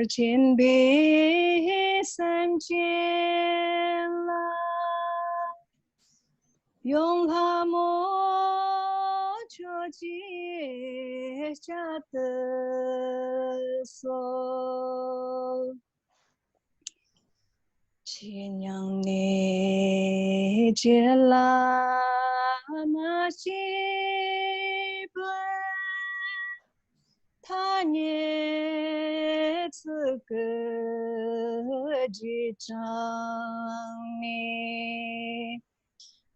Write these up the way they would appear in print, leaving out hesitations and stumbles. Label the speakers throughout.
Speaker 1: 千倍三千来，用哈摩求结下的所，千娘尼杰拉那西本。他念此个记章呢，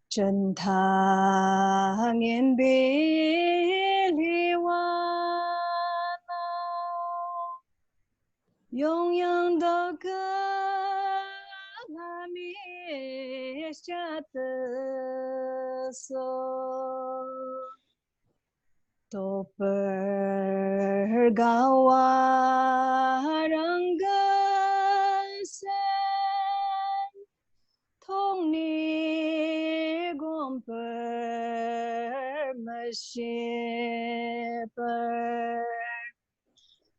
Speaker 1: 真他念别离完了，永远的个拉灭下的所。都本高啊，人个身，同你共本么些本，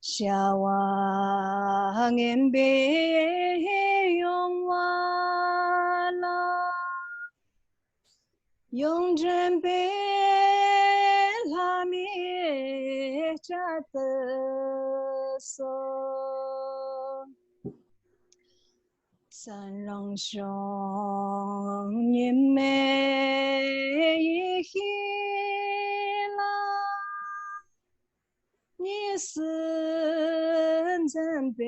Speaker 1: 下王言别用完了，用真别。灭家的所，三郎兄你没一起啦，你是真被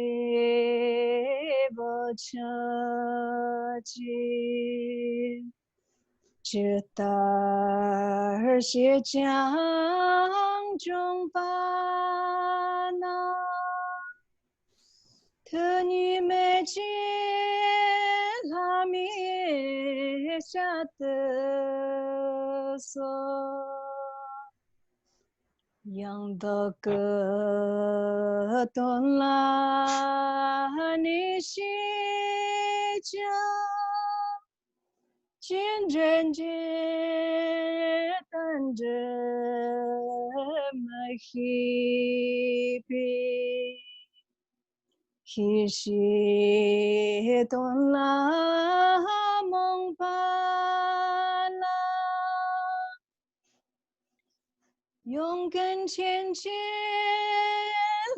Speaker 1: 不求记。知道是江中巴那，特女没见拉灭下的所，养的个东拉你西家。见真见等着么稀比，稀稀东拉蒙巴拉，勇敢前进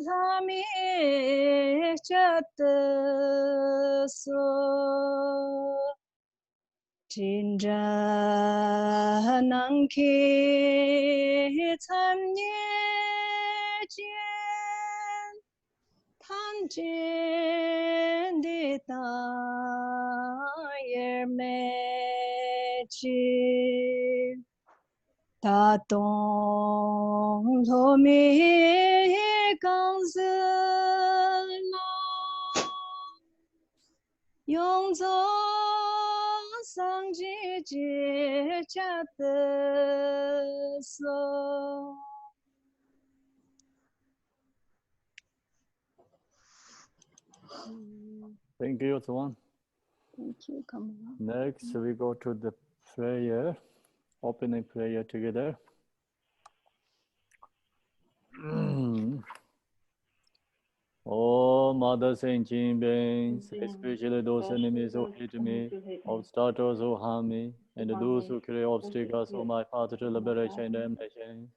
Speaker 1: 拉灭家的所。今朝能开参念间，谈见的大也没去，大东罗灭刚子了，永走。上季节家的所。
Speaker 2: Thank you, Tuan.
Speaker 1: Thank you, Kamala.
Speaker 2: Next, we go to the prayer, opening prayer together. Oh, Mother Saint Jean Beings, especially those enemies who hate me, obstacles who harm me, and those who create obstacles for my path to liberation and damnation.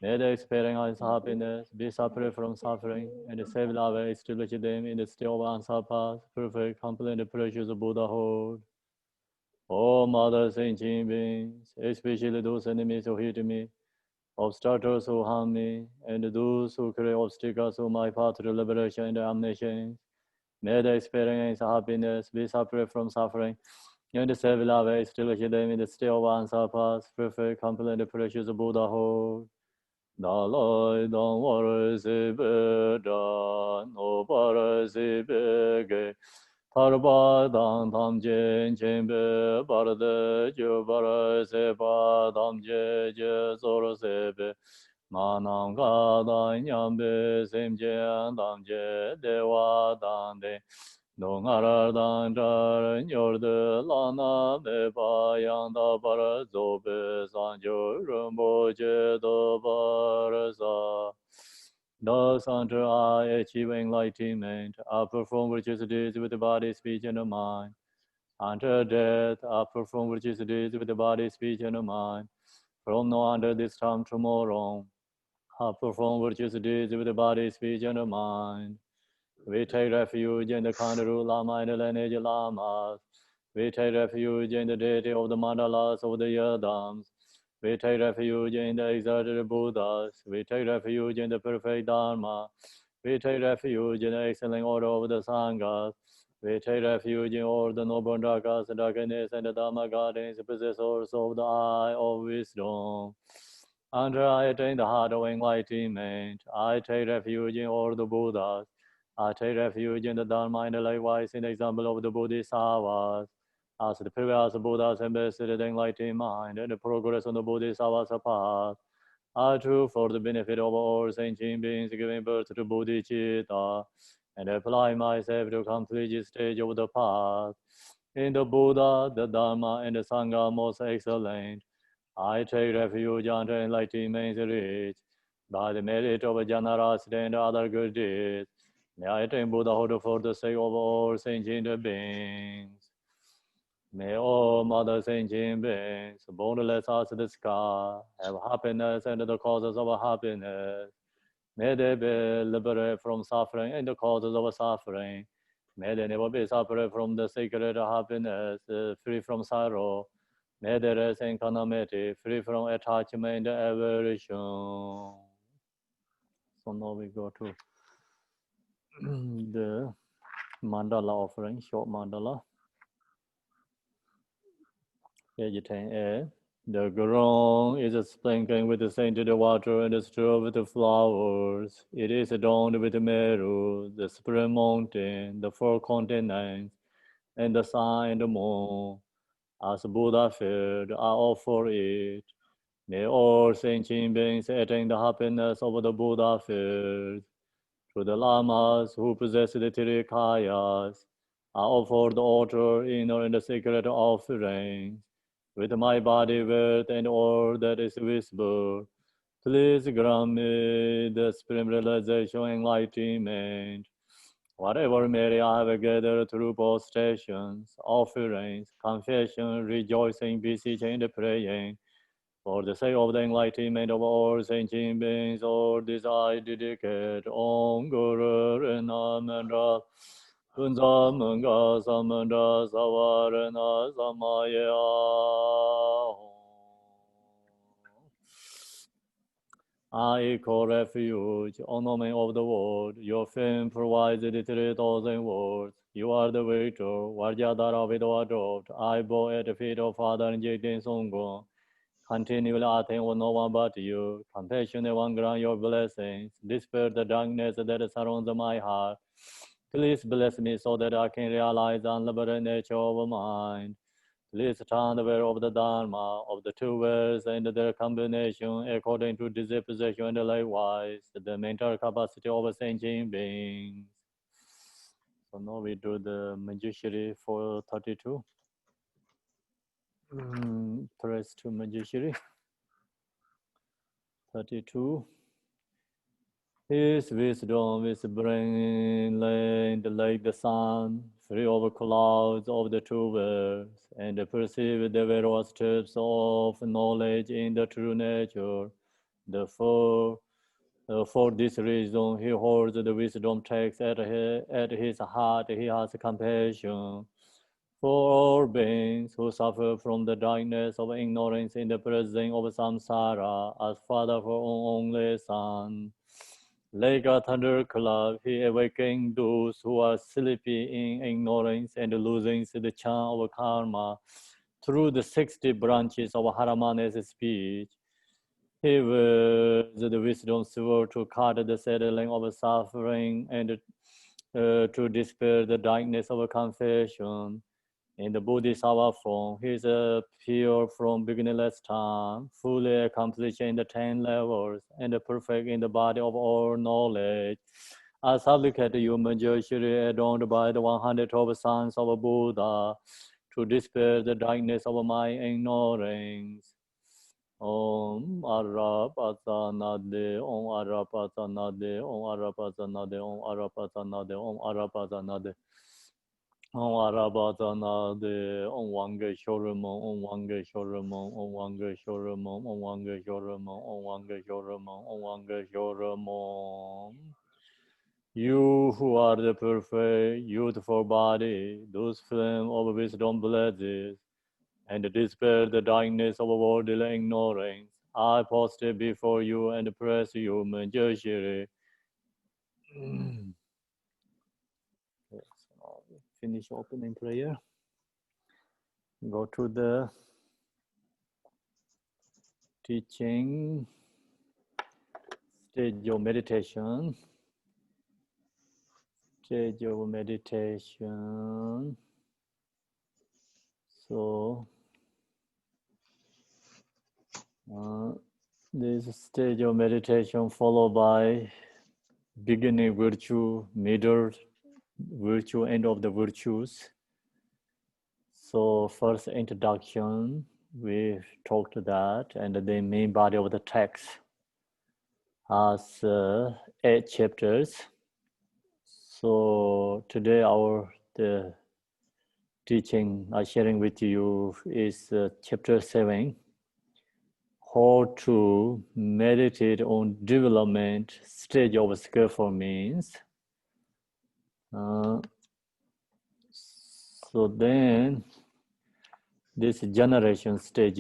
Speaker 2: May they experience happiness, be separate from suffering, and save love and establish them in the state of unsurpassed, perfect, complete, and precious Buddhahood. Oh, Mother Saint Jean Beings, especially those enemies who hate me, obstacles who harm me, and those who create obstacles on my path to liberation and damnation. May they experience happiness, be separate from suffering, and save love and establish them in the state of unsurpassed, perfect, complete, and precious Buddhahood. Dalai dang war si be dan, no bar si be ge. Tarba dang tam jen chen be, bar de ju bar se ba tam je je zor se be. Manam ga dan nyam be sem jen tam je de wa dan de. Dong arar dan jar nyor de lana me ba yang da bar zo be san jo rumbo je do bar sa. Thus until I achieve enlightenment, I perform virtuous deeds with the body, speech, and the mind. Until death, I perform virtuous deeds with the body, speech, and the mind. From now under this time tomorrow, I perform virtuous deeds with the body, speech, and the mind. We take refuge in the Kandaru Lama and the lineage Lamas. We take refuge in the deity of the Mandalas of the Yadams. We take refuge in the exalted Buddhas. We take refuge in the perfect Dharma. We take refuge in the excellent order of the Sanghas. We take refuge in all the noble darkness, and the Dharma gardens, possessors of the eye of wisdom. Until I attain the heart of enlightenment, I take refuge in all the Buddhas. I take refuge in the Dharma and likewise in the example of the Bodhisattvas. As the previous Buddhas invested the enlightened mind and the progress on the Bodhisattva's path, I too, for the benefit of all sentient beings, giving birth to Bodhicitta, and apply myself to complete this stage of the path. In the Buddha, the Dharma, and the Sangha most excellent, I take refuge until enlightenment is reached. By the merit of generosity and other good deeds, may I attain Buddhahood for the sake of all sentient beings. May all mother sentient beings, boundless as the sky, have happiness and the causes of happiness. May they be liberated from suffering and the causes of suffering. May they never be separate from the sacred happiness, free from sorrow. May they rest in calamity, free from attachment and aversion. So now we go to the mandala offering, short mandala. Page 10a. The ground is sprinkling with the scented water and strewn with the flowers. It is adorned with Meru, the spring mountain, the four continents, and the sun and the moon. As Buddha fared, I offer it. May all sentient beings attain the happiness of the Buddha fared. To the lamas who possess the Tirikayas, I offer the altar, inner and the sacred offerings. With my body, worth, and all that is visible, please grant me the supreme realization and enlightenment. Whatever merit I have gathered through prostrations, offerings, confession, rejoicing, beseeching, and praying, for the sake of the enlightenment of all sentient beings, all this I dedicate Om Guru Renamendra Kunzamanga Samandra Savarana Samaya. I call refuge, ornament of the world. Your fame provides the 3,000 words. You are the victor, Vajradhara Vidwa dropped. I bow at the feet of Father Jigden Songgon. Continually I think of no one but you. Compassionate one, grant your blessings. Dispel the darkness that surrounds my heart. Please bless me so that I can realize the unlimited nature of mind. Please turn the way of the Dharma, of the two words and their combination according to disposition and likewise the mental capacity of sentient beings. So now we do the Manjushri for 32. Press to Manjushri. 32. His wisdom is brilliant like the sun, free of clouds of the two worlds, and perceive the various steps of knowledge in the true nature. Therefore, for this reason, he holds the wisdom text at his heart. He has compassion for all beings who suffer from the darkness of ignorance in the presence of samsara, as Father for only Son. Like a thunderclap, he awakens those who are sleepy in ignorance and losing the charm of karma through the 60 branches of Haramana's speech. He was the wisdom sword to cut the settling of suffering and to dispel the darkness of confession. In the Bodhisattva form, he is pure from beginningless time, fully accomplished in the 10 levels, and perfect in the body of all knowledge. I supplicate you, Manjushri, adorned by the 112 sons of Buddha, to dispel the darkness of my ignorance. Om Arapasanade, Om Arapasanade, Om Arapasanade, Om Arapasanade, Om Arapasanade. Om Arapasanade, Om Wange Shoramon, Om Wange Shoramon, Om Wange Shoramon, Om Wange Shoramon, Om Wange Shoramon, Om Wange Shoramon. You who are the perfect, youthful body, those flame of wisdom blazes, and dispel the darkness of worldly ignorance, I posted before you and praise you, Manjushri. Yes, finish opening prayer. Go to the teaching stage of meditation. Stage of meditation. So, this stage of meditation followed by beginning virtue, middle virtue, end of the virtues. So first introduction, we talked that, and the main body of the text has 8 chapters. So today the teaching I'm sharing with you is chapter 7, how to meditate on development stage of skillful means. So then this generation stage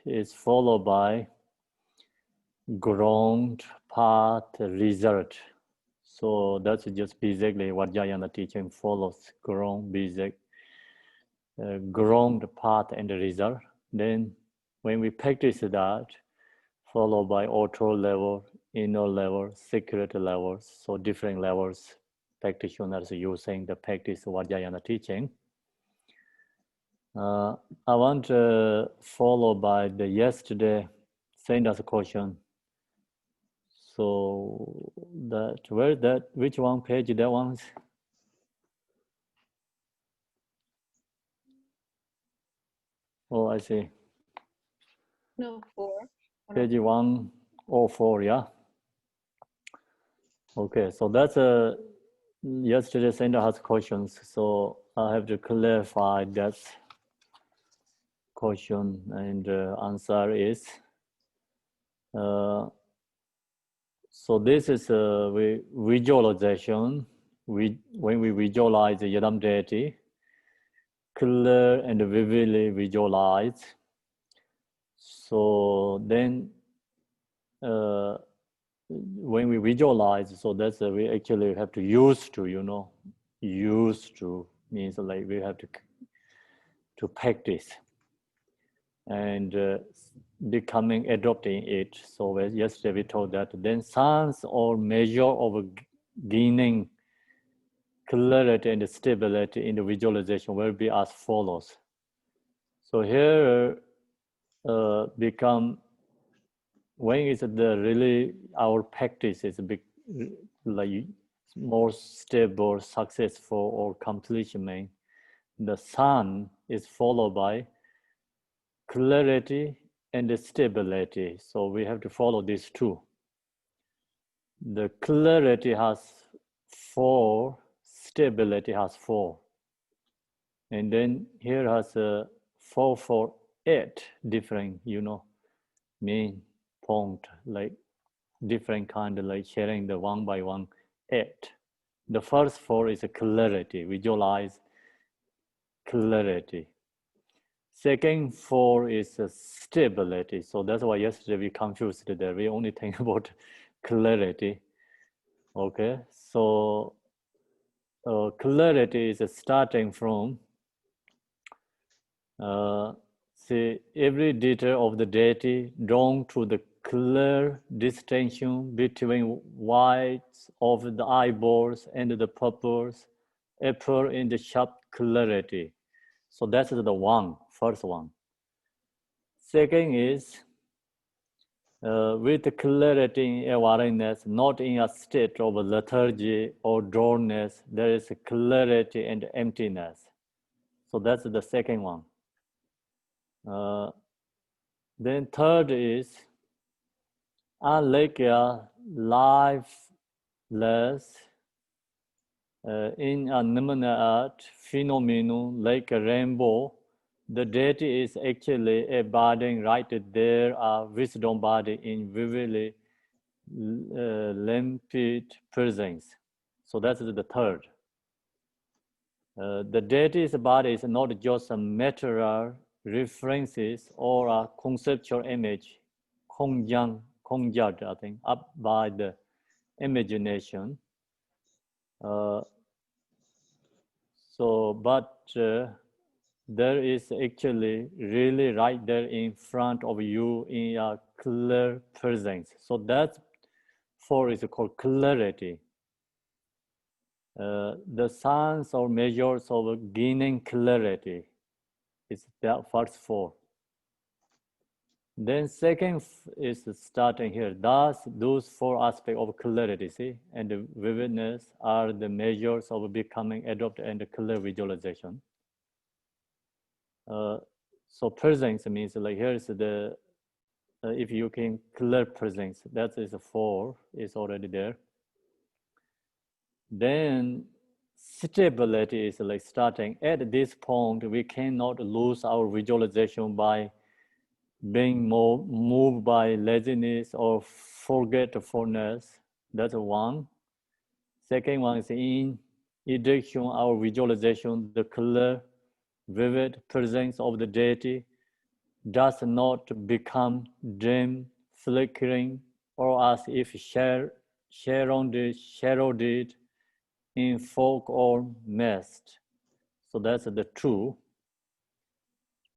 Speaker 2: is followed by ground, path, result. So that's just basically what Jayana teaching follows: ground, basic, ground, path, and result. Then when we practice that, followed by auto level, inner level, secret levels, so different levels practitioners using the practice Vajrayana teaching. I want to follow by the yesterday send us a question. So which one page that one? Oh, I see.
Speaker 1: No, 4.
Speaker 2: Page 104, yeah. Okay, so that's yesterday sender has questions, so I have to clarify that question, and answer is so this is a visualization. When we visualize the Yadam deity, clear and vividly visualize. So then when we visualize, so that's we actually have to use to, use to means like we have to practice and becoming adopting it. So yesterday we told that then science or measure of gaining clarity and stability in the visualization will be as follows. So here become when is the really our practice is a big like more stable, successful, or completion. The sun is followed by clarity and stability. So we have to follow these two. The clarity has 4, stability has 4. And then here has a 4, 4, 8 different, main point, like different kind of like sharing the 1 by 1, 8. The first 4 is a clarity, visualize clarity. Second 4 is a stability. So that's why yesterday we confused there. We only think about clarity. Okay, so clarity is starting from see every detail of the deity down to the clear distinction between whites of the eyeballs and the purples appear in the sharp clarity. So that's the first one. Second is with the clarity in awareness, not in a state of lethargy or dullness, there is a clarity and emptiness. So that's the second one. Then third is Alekya, lifeless, inanimate phenomenon like a rainbow. The deity is actually a body right there, a wisdom body in vividly limpid presence. So that's the third. The deity's body is not just a material references or a conceptual image, conjured, I think, up by the imagination. There is actually really right there in front of you in a clear presence. So that four is called clarity. The signs or measures of gaining clarity is the first four. Then second is starting here. Thus, those four aspects of clarity, see, and the vividness are the measures of becoming adept and clear visualization. So presence means like here is the, if you can clear presence, that is a four, is already there. Then stability is like starting. At this point, we cannot lose our visualization by being more moved by laziness or forgetfulness. That's one. Second one is in addiction, our visualization, the clear, vivid presence of the deity does not become dim, flickering, or as if shadowed in fog or mist. So that's the two.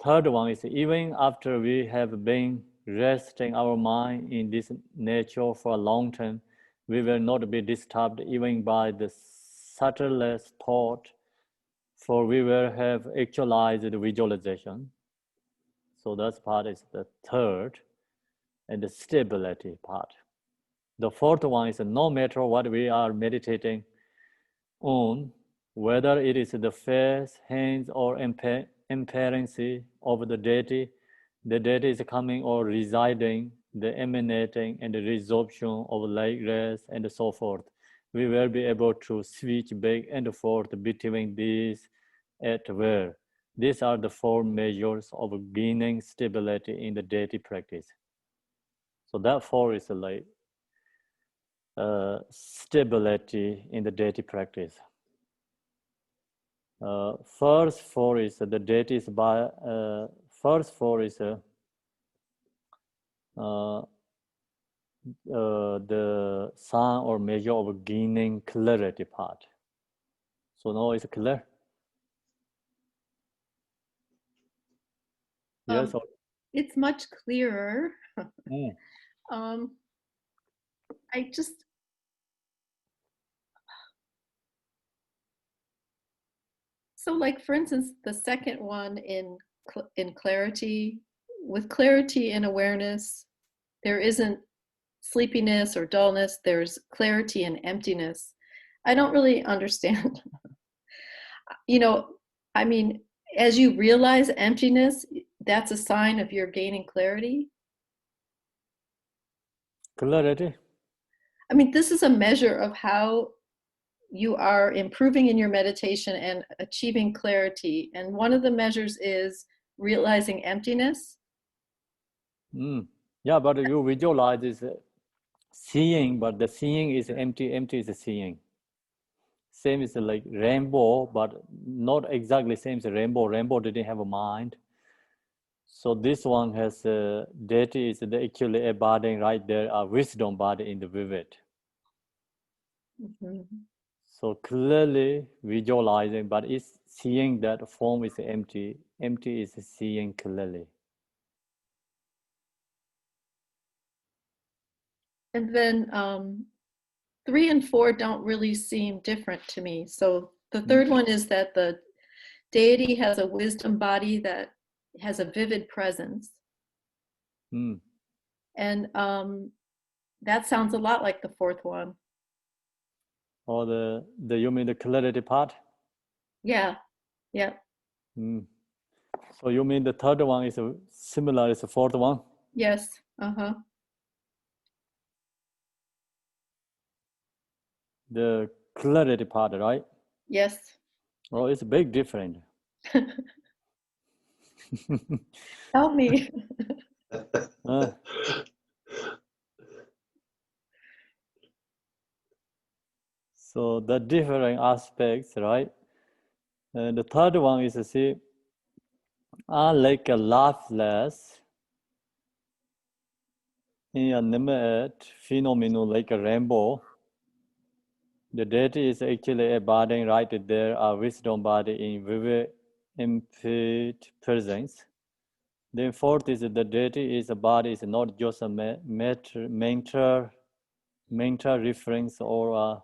Speaker 2: Third one is even after we have been resting our mind in this nature for a long time, we will not be disturbed even by the subtlest thought, for we will have actualized the visualization. So that part is the third, and the stability part. The fourth one is no matter what we are meditating on, whether it is the face, hands, or appearance of the deity is coming or residing, the emanating and the resorption of light rays and so forth. We will be able to switch back and forth between these at will. These are the four measures of gaining stability in the deity practice. So that four is like stability in the deity practice. First four is the deity is by first four is the sign or measure of gaining clarity part. So now it's clear. Yes.
Speaker 1: It's much clearer.
Speaker 2: Mm.
Speaker 1: I just, so like for instance, the second one in clarity, with clarity and awareness, there isn't sleepiness or dullness, there's clarity and emptiness. I don't really understand. You know, I mean, as you realize emptiness, that's a sign of your gaining clarity.
Speaker 2: Clarity.
Speaker 1: I mean, this is a measure of how you are improving in your meditation and achieving clarity. And one of the measures is realizing emptiness.
Speaker 2: Yeah, but you visualize is seeing, but the seeing is empty. Empty is seeing. Same is like rainbow, but not exactly same as rainbow. Rainbow didn't have a mind. So this one has deity is actually a body right there, a wisdom body in the vivid.
Speaker 1: Mm-hmm.
Speaker 2: So clearly visualizing, but it's seeing that form is empty. Empty is seeing clearly.
Speaker 1: And then 3 and 4 don't really seem different to me. So the third one is that the deity has a wisdom body that has a vivid presence. And that sounds a lot like the fourth one.
Speaker 2: Or you mean the clarity part?
Speaker 1: Yeah, yeah.
Speaker 2: So you mean the third one is similar as the fourth one?
Speaker 1: Yes.
Speaker 2: The clarity part, right?
Speaker 1: Yes.
Speaker 2: Oh, it's a big difference.
Speaker 1: Help me.
Speaker 2: So the different aspects, right? And the third one is, see, are like a lifeless, inanimate phenomenon like a rainbow. The deity is actually a body right there, a wisdom body in vivid, infinite presence. Then fourth is the deity is a body, is not just a mental reference or a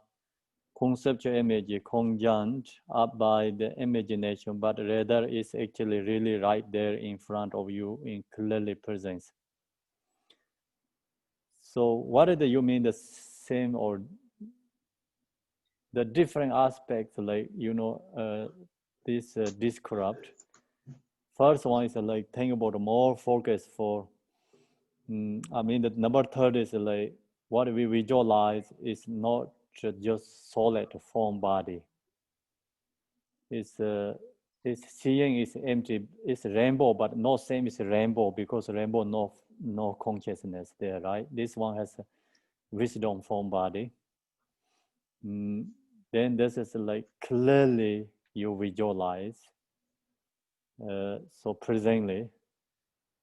Speaker 2: conceptual image conjured up by the imagination, but rather is actually really right there in front of you in clearly presence. So what do you mean the same or the different aspects, like, this described? First one is like think about more focus for, I mean, the number third is like what we visualize is not just solid form body. It's seeing is empty. It's rainbow, but not same as rainbow because rainbow no consciousness there, right? This one has a wisdom form body. Then this is like clearly you visualize. So presently.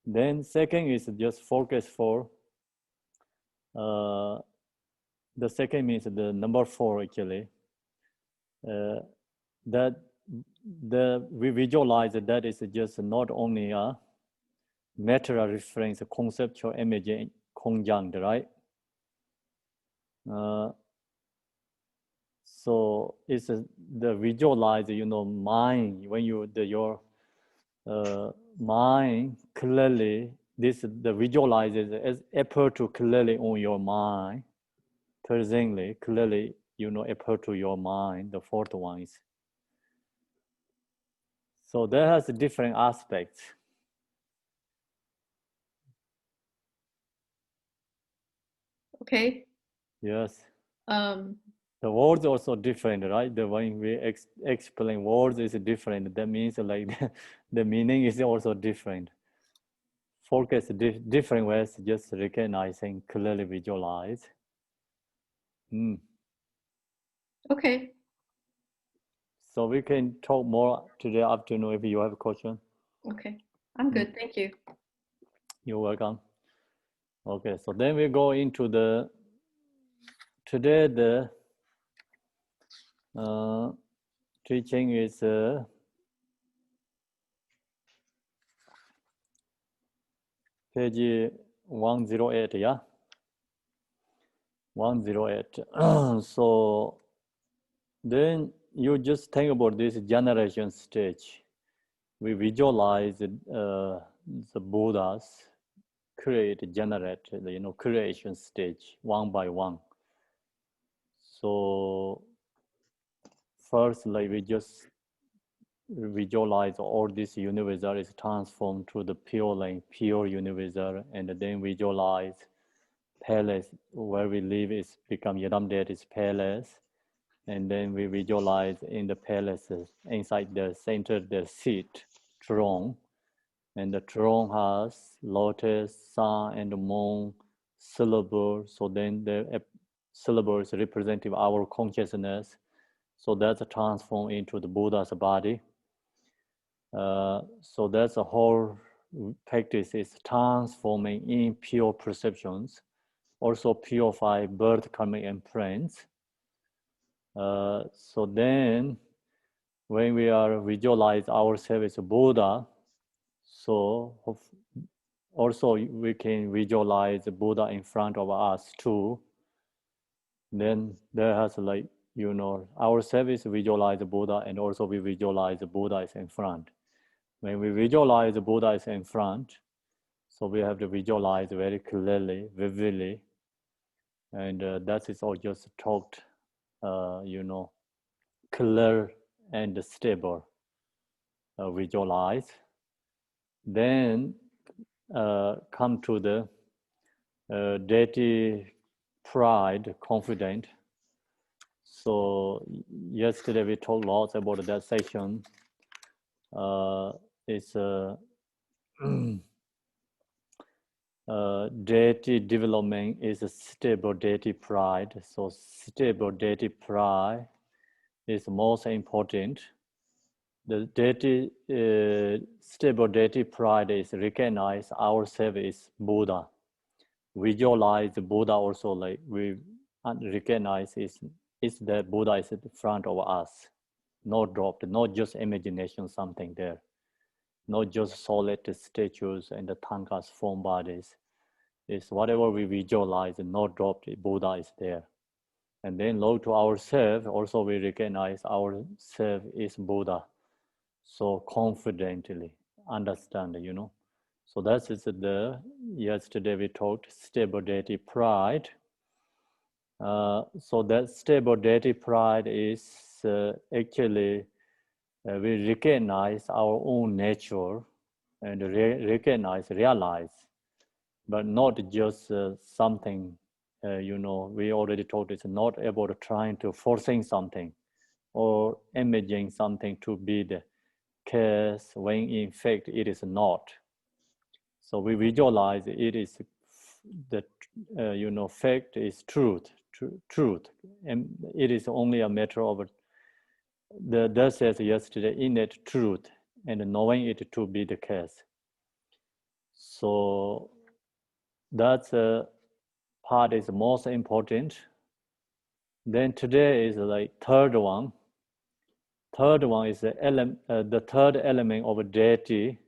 Speaker 2: Then second is just focus for. The second means the number 4 actually. That we visualize that is just not only a material reference, a conceptual image conjunct, right? So it's the visualize, mind, when your mind clearly, the visualizes as appear to clearly on your mind, presently, clearly, appear to your mind, the fourth one is. So that has different aspects.
Speaker 1: Okay.
Speaker 2: Yes.
Speaker 1: The
Speaker 2: words also different, right? The when we explain words is different. That means like the meaning is also different. Focus different ways, just recognizing, clearly visualize.
Speaker 1: Okay.
Speaker 2: So we can talk more today afternoon if you have a question.
Speaker 1: Okay. I'm good. Thank you.
Speaker 2: You're welcome. Okay, so then we go into today the teaching is page 108, yeah? 108. So then you just think about this generation stage. We visualize the Buddhas generate, creation stage one by one. So first, like we just visualize all this universal is transformed to the pure universal, and then visualize palace where we live is become Yadamdeti's palace, and then we visualize in the palaces inside the center the seat throne, and the throne has lotus, sun, and moon syllable. So then the syllable is representing our consciousness. So that's a transform into the Buddha's body. So that's a whole practice is transforming in pure perceptions, also purify birth, karmic imprints. So then when we are visualize ourselves as a Buddha, so also we can visualize the Buddha in front of us too. Then there has like, our service visualize the Buddha, and also we visualize the Buddha is in front. When we visualize the Buddha is in front, so we have to visualize very clearly, vividly, and that is all just talked, clear and stable, visualize. Then come to the deity pride, confident. So yesterday we talked lots about that section. It's deity development is a stable deity pride. So stable deity pride is most important. The deity, stable deity pride is recognize ourselves as Buddha. Visualize the Buddha also, like we recognize is the Buddha is at the front of us, not dropped, not just imagination, something there, not just solid statues and the tankas form bodies. It's whatever we visualize, not dropped, Buddha is there. And then look to ourselves, also we recognize ourselves is Buddha. So confidently understand, So that is yesterday we talked stable deity pride. So that stable deity pride is actually we recognize our own nature and realize, but not just something, we already talked, it's not about trying to forcing something or imaging something to be the case when in fact it is not. So we visualize it is the fact is truth, and it is only a matter of the says yesterday innate truth and knowing it to be the case. So that's a part is most important. Then today is like third one. Third one is the third element of a deity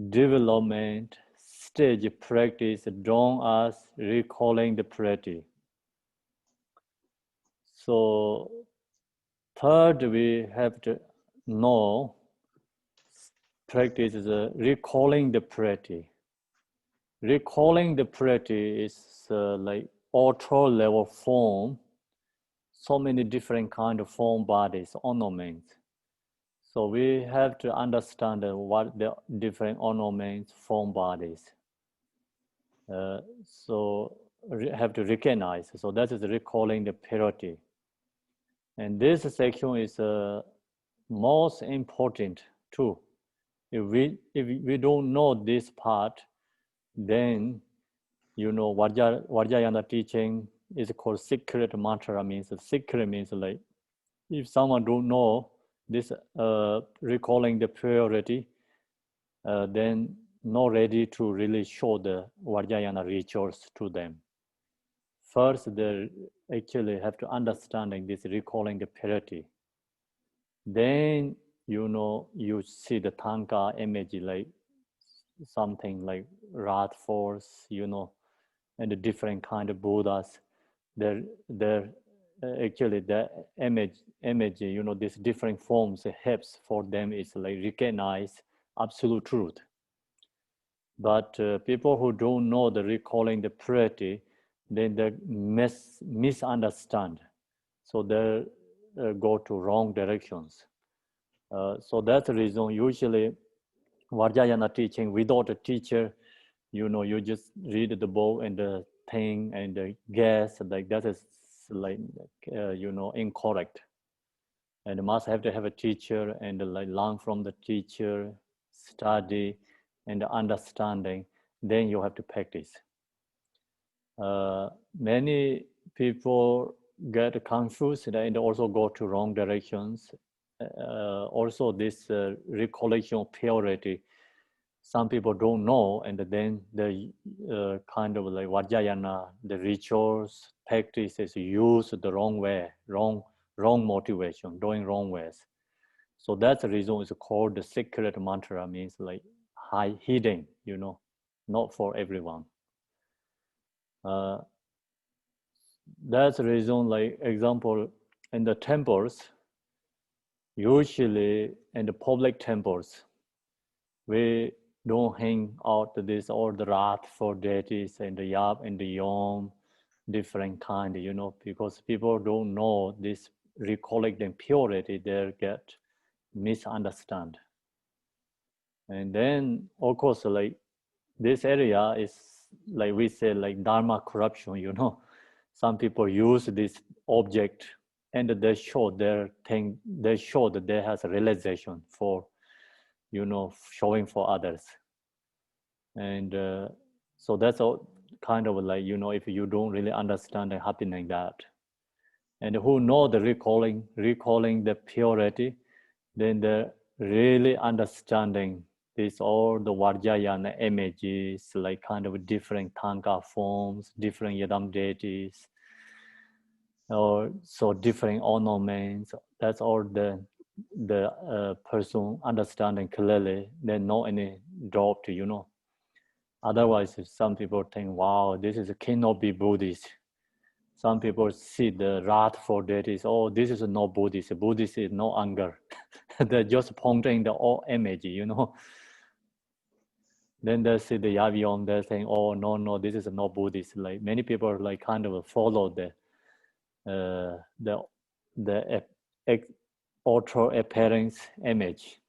Speaker 2: development stage practice drawn as recalling the pretty. So third, we have to know practice is recalling the pretty. Recalling the pretty is like auto level form, so many different kind of form bodies, ornaments. So we have to understand what the different ornaments form bodies. So have to recognize. So that is recalling the purity. And this section is most important too. If we don't know this part, then Vajrayana teaching is called secret mantra. Means secret means like if someone don't know this recalling the purity, then not ready to really show the Vajrayana rituals to them. First, they actually have to understanding this recalling the purity. Then you see the tanka image like something like wrath force, and the different kind of Buddhas. They're actually the image, these different forms helps for them is like recognize absolute truth. But people who don't know the recalling the purity, then they misunderstand. So they go to wrong directions. So that's the reason usually Vajrayana teaching without a teacher, you just read the book and the thing and the guess, like that is like, incorrect. And must have to have a teacher and like learn from the teacher, study and understanding, then you have to practice. Many people get confused and also go to wrong directions. Also this recollection of purity, some people don't know, and then the kind of like Vajrayana, the rituals, practices used the wrong way, wrong motivation, doing wrong ways. So that's the reason it's called the secret mantra, means like hidden, not for everyone. That's the reason, like example, in the temples, usually in the public temples, we don't hang out this all the wrath for deities and the yap and the yom, different kind, because people don't know this recollecting purity, they get misunderstand. And then, of course, like this area is, like we say, like dharma corruption, you know. Some people use this object and they show their thing, they show that they has a realization for, you know, showing for others. And so that's all kind of like, you know, if you don't really understand the happening that. And who know the recalling the purity, then the really understanding this all the Vajrayana images, like kind of different Tanka forms, different Yadam deities, or so different ornaments. That's all the person understanding clearly. Then no any drop to, you know. Otherwise, some people think, wow, this is cannot be Buddhist. Some people see the wrathful deities. Oh, this is no Buddhist. Buddhist is no anger. They're just pointing the all image, you know. Then they see the Yavion. They're saying, oh, no, this is no Buddhist. Like many people, like kind of follow the outer appearance image.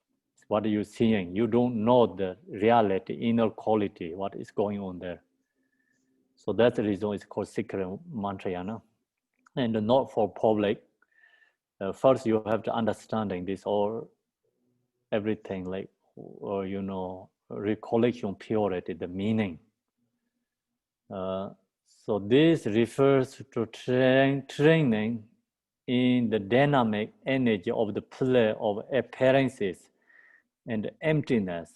Speaker 2: What are you seeing? You don't know the reality, inner quality, what is going on there. So that's the reason it's called secret mantrayana. And not for public. First, you have to understanding this or everything, like, or, you know, recollection purity, the meaning. So this refers to training in the dynamic energy of the play of appearances and emptiness,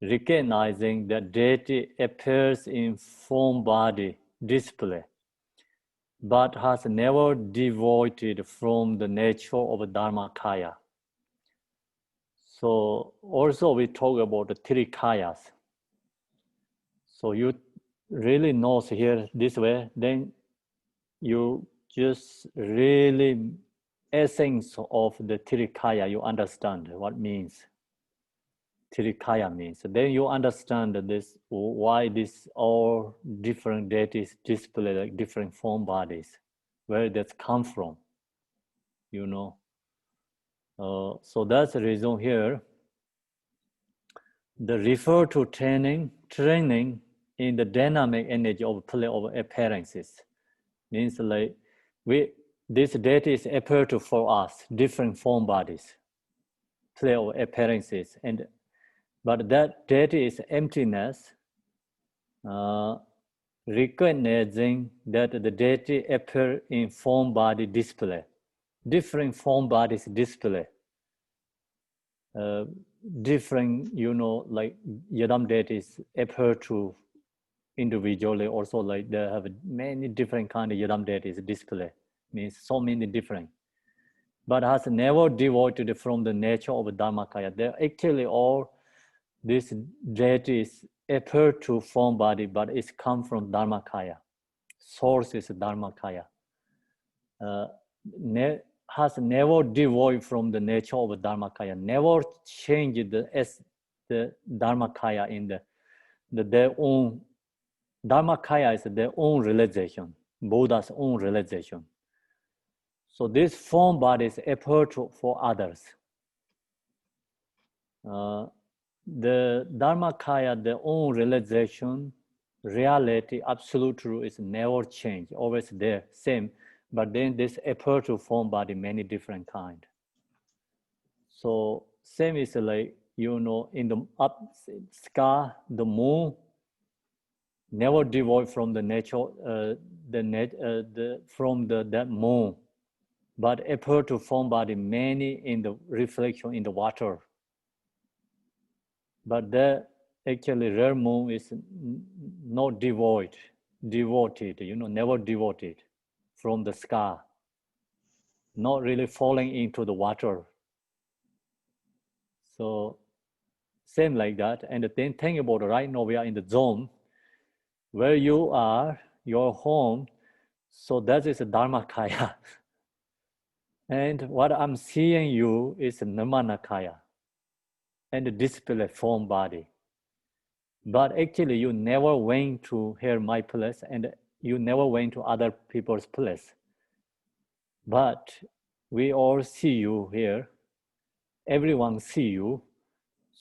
Speaker 2: recognizing that deity appears in form body display, but has never devoted from the nature of Dharmakaya. So also we talk about the three kayas. So you really know here this way, then you just really essence of the three kaya, you understand what means. Tirikaya means. Then you understand this, why this all different deities display like different form bodies, where that's come from, you know. So that's the reason here. The refer to training in the dynamic energy of play of appearances means like this deity is appear to for us different form bodies, play of appearances, and but that deity is emptiness. Recognizing that the deity appear in form body display, different form bodies display, different, you know, like Yadam deities appear to individually, also like they have many different kind of Yadam deities display, means so many different, but has never devoted from the nature of Dharmakaya. They actually all these deities appear to form body, but it's come from Dharmakaya. Source is Dharmakaya. Has never devoid from the nature of Dharmakaya, never changed the Dharmakaya in their own. Dharmakaya is their own realization, Buddha's own realization. So this form bodies appear for others. The Dharmakaya, their own realization, reality, absolute truth is never changed, always there, same. But then this appear to form body many different kind. So same is like, you know, in the up sky, the moon never devoid from the nature, from that moon, but appear to form body many in the reflection in the water. But the actually rare moon is not devoted, you know, never devoted from the sky, not really falling into the water. So same like that. And then think about right now we are in the zone where you are, your home. So that is a Dharmakaya. And what I'm seeing you is a Namanakaya and the display form body. But actually you never went to hear my place and you never went to other people's place. But we all see you here. Everyone see you.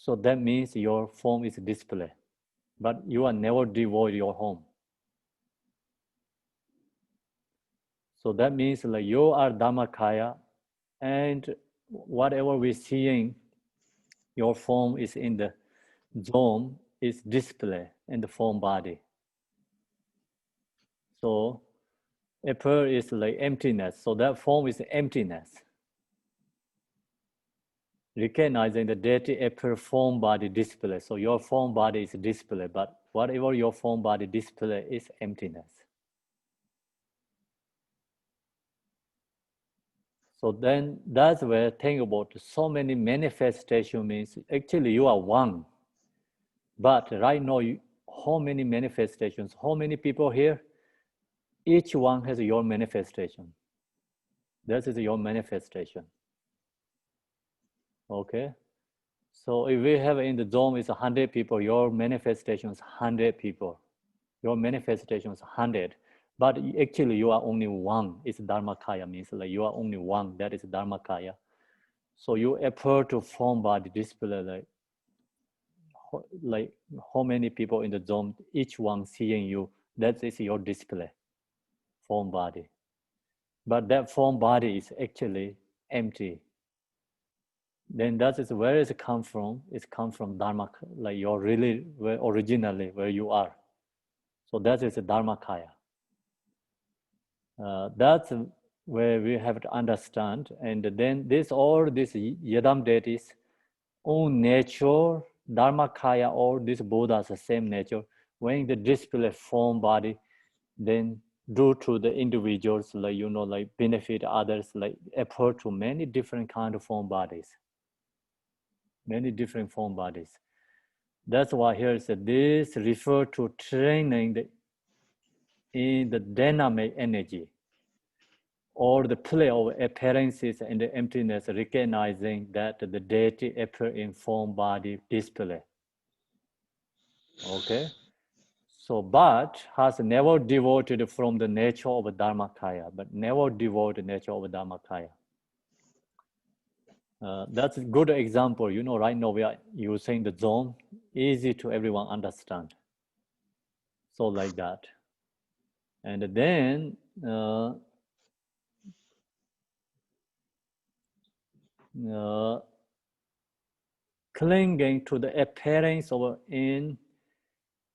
Speaker 2: So that means your form is display, but you are never devoid your home. So that means like you are Dharmakaya, and whatever we're seeing, your form is in the zone, is display in the form body. So appear is like emptiness. So that form is emptiness. Recognizing the deity appear form body display. So your form body is display, but whatever your form body display is emptiness. So then that's where think about so many manifestation means actually you are one. But right now, how many manifestations, how many people here? Each one has your manifestation. That is your manifestation. Okay? So if we have in the dome is 100 people, your manifestation is 100 people. Your manifestation is 100. But actually you are only one. It's Dharmakaya, means like you are only one. That is Dharmakaya. So you appear to form body display like how many people in the dome, each one seeing you, that is your display, form body. But that form body is actually empty. Then that is where it come from. It's come from Dharma, like you're really where originally where you are. So that is a Dharmakaya. That's where we have to understand. And then all this Yadam deities own nature, Dharmakaya, or this Buddha's the same nature. When the display form body, then due to the individuals, like like benefit others, like appear to many different kind of form bodies. Many different form bodies. That's why here it said this refer to training in the dynamic energy or the play of appearances and the emptiness, recognizing that the deity appear in form body display. Okay? So, but has never devoted from the nature of Dharmakaya, but never devoted nature of Dharmakaya. That's a good example. Right now we are using the zone, easy to everyone understand. So like that. And then clinging to the appearance of an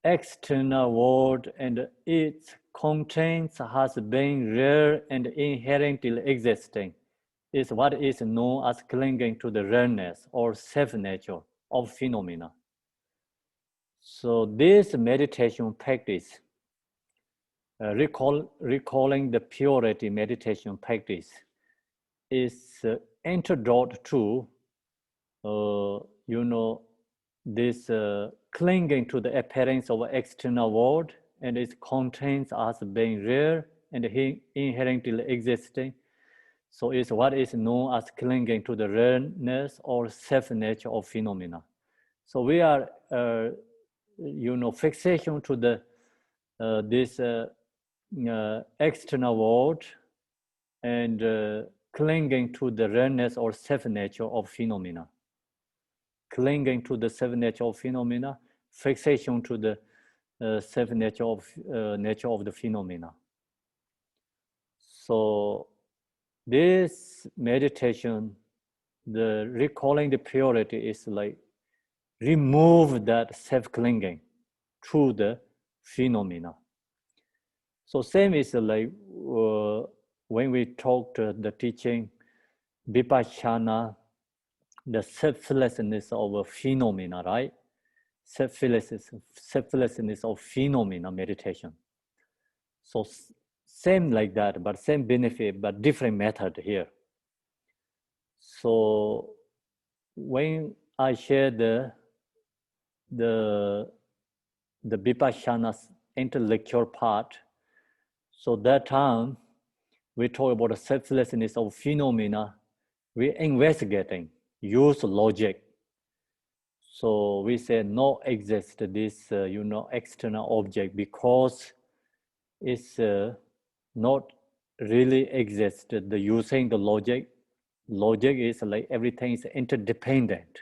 Speaker 2: external world and its contents has been rare and inherently existing is what is known as clinging to the rareness or self-nature of phenomena. So this meditation practice, recalling the purity meditation practice, is antidote to, this clinging to the appearance of external world and its contents as being rare and inherently existing. So it's what is known as clinging to the rareness or self-nature of phenomena. So we are, fixation to the this external world and clinging to the rareness or self-nature of phenomena. Clinging to the self-nature of phenomena, fixation to the self-nature of nature of the phenomena. So this meditation, the recalling the purity is like remove that self-clinging to the phenomena. So same is like when we talked the teaching Vipassana, the selflessness of a phenomena, right? Selflessness of phenomena meditation. So same like that, but same benefit, but different method here. So when I share the Vipassana intellectual part, so that time we talk about the selflessness of phenomena, we're investigating, use logic. So we say no exist this, external object because it's not really exist. The using the logic is like everything is interdependent.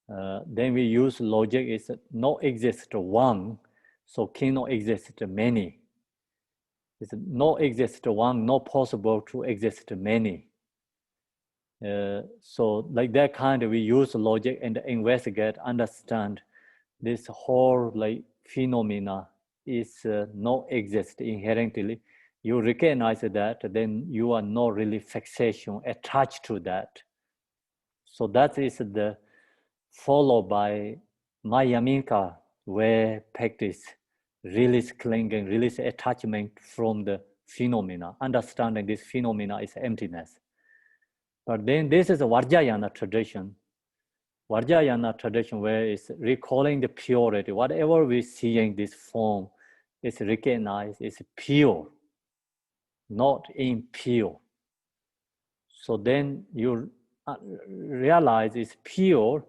Speaker 2: Then we use logic is not exist one, so cannot exist many. It's not exist one, not possible to exist many. So like that kind of we use logic and investigate, understand this whole like phenomena is not exist inherently. You recognize that, then you are not really fixation attached to that. So that is the followed by Mayaminka way practice, release clinging, release attachment from the phenomena, understanding this phenomena is emptiness. But then this is a Vajrayana tradition. Vajrayana tradition where it's recalling the purity. Whatever we see in this form is recognized, is pure, not impure. So then you realize it's pure,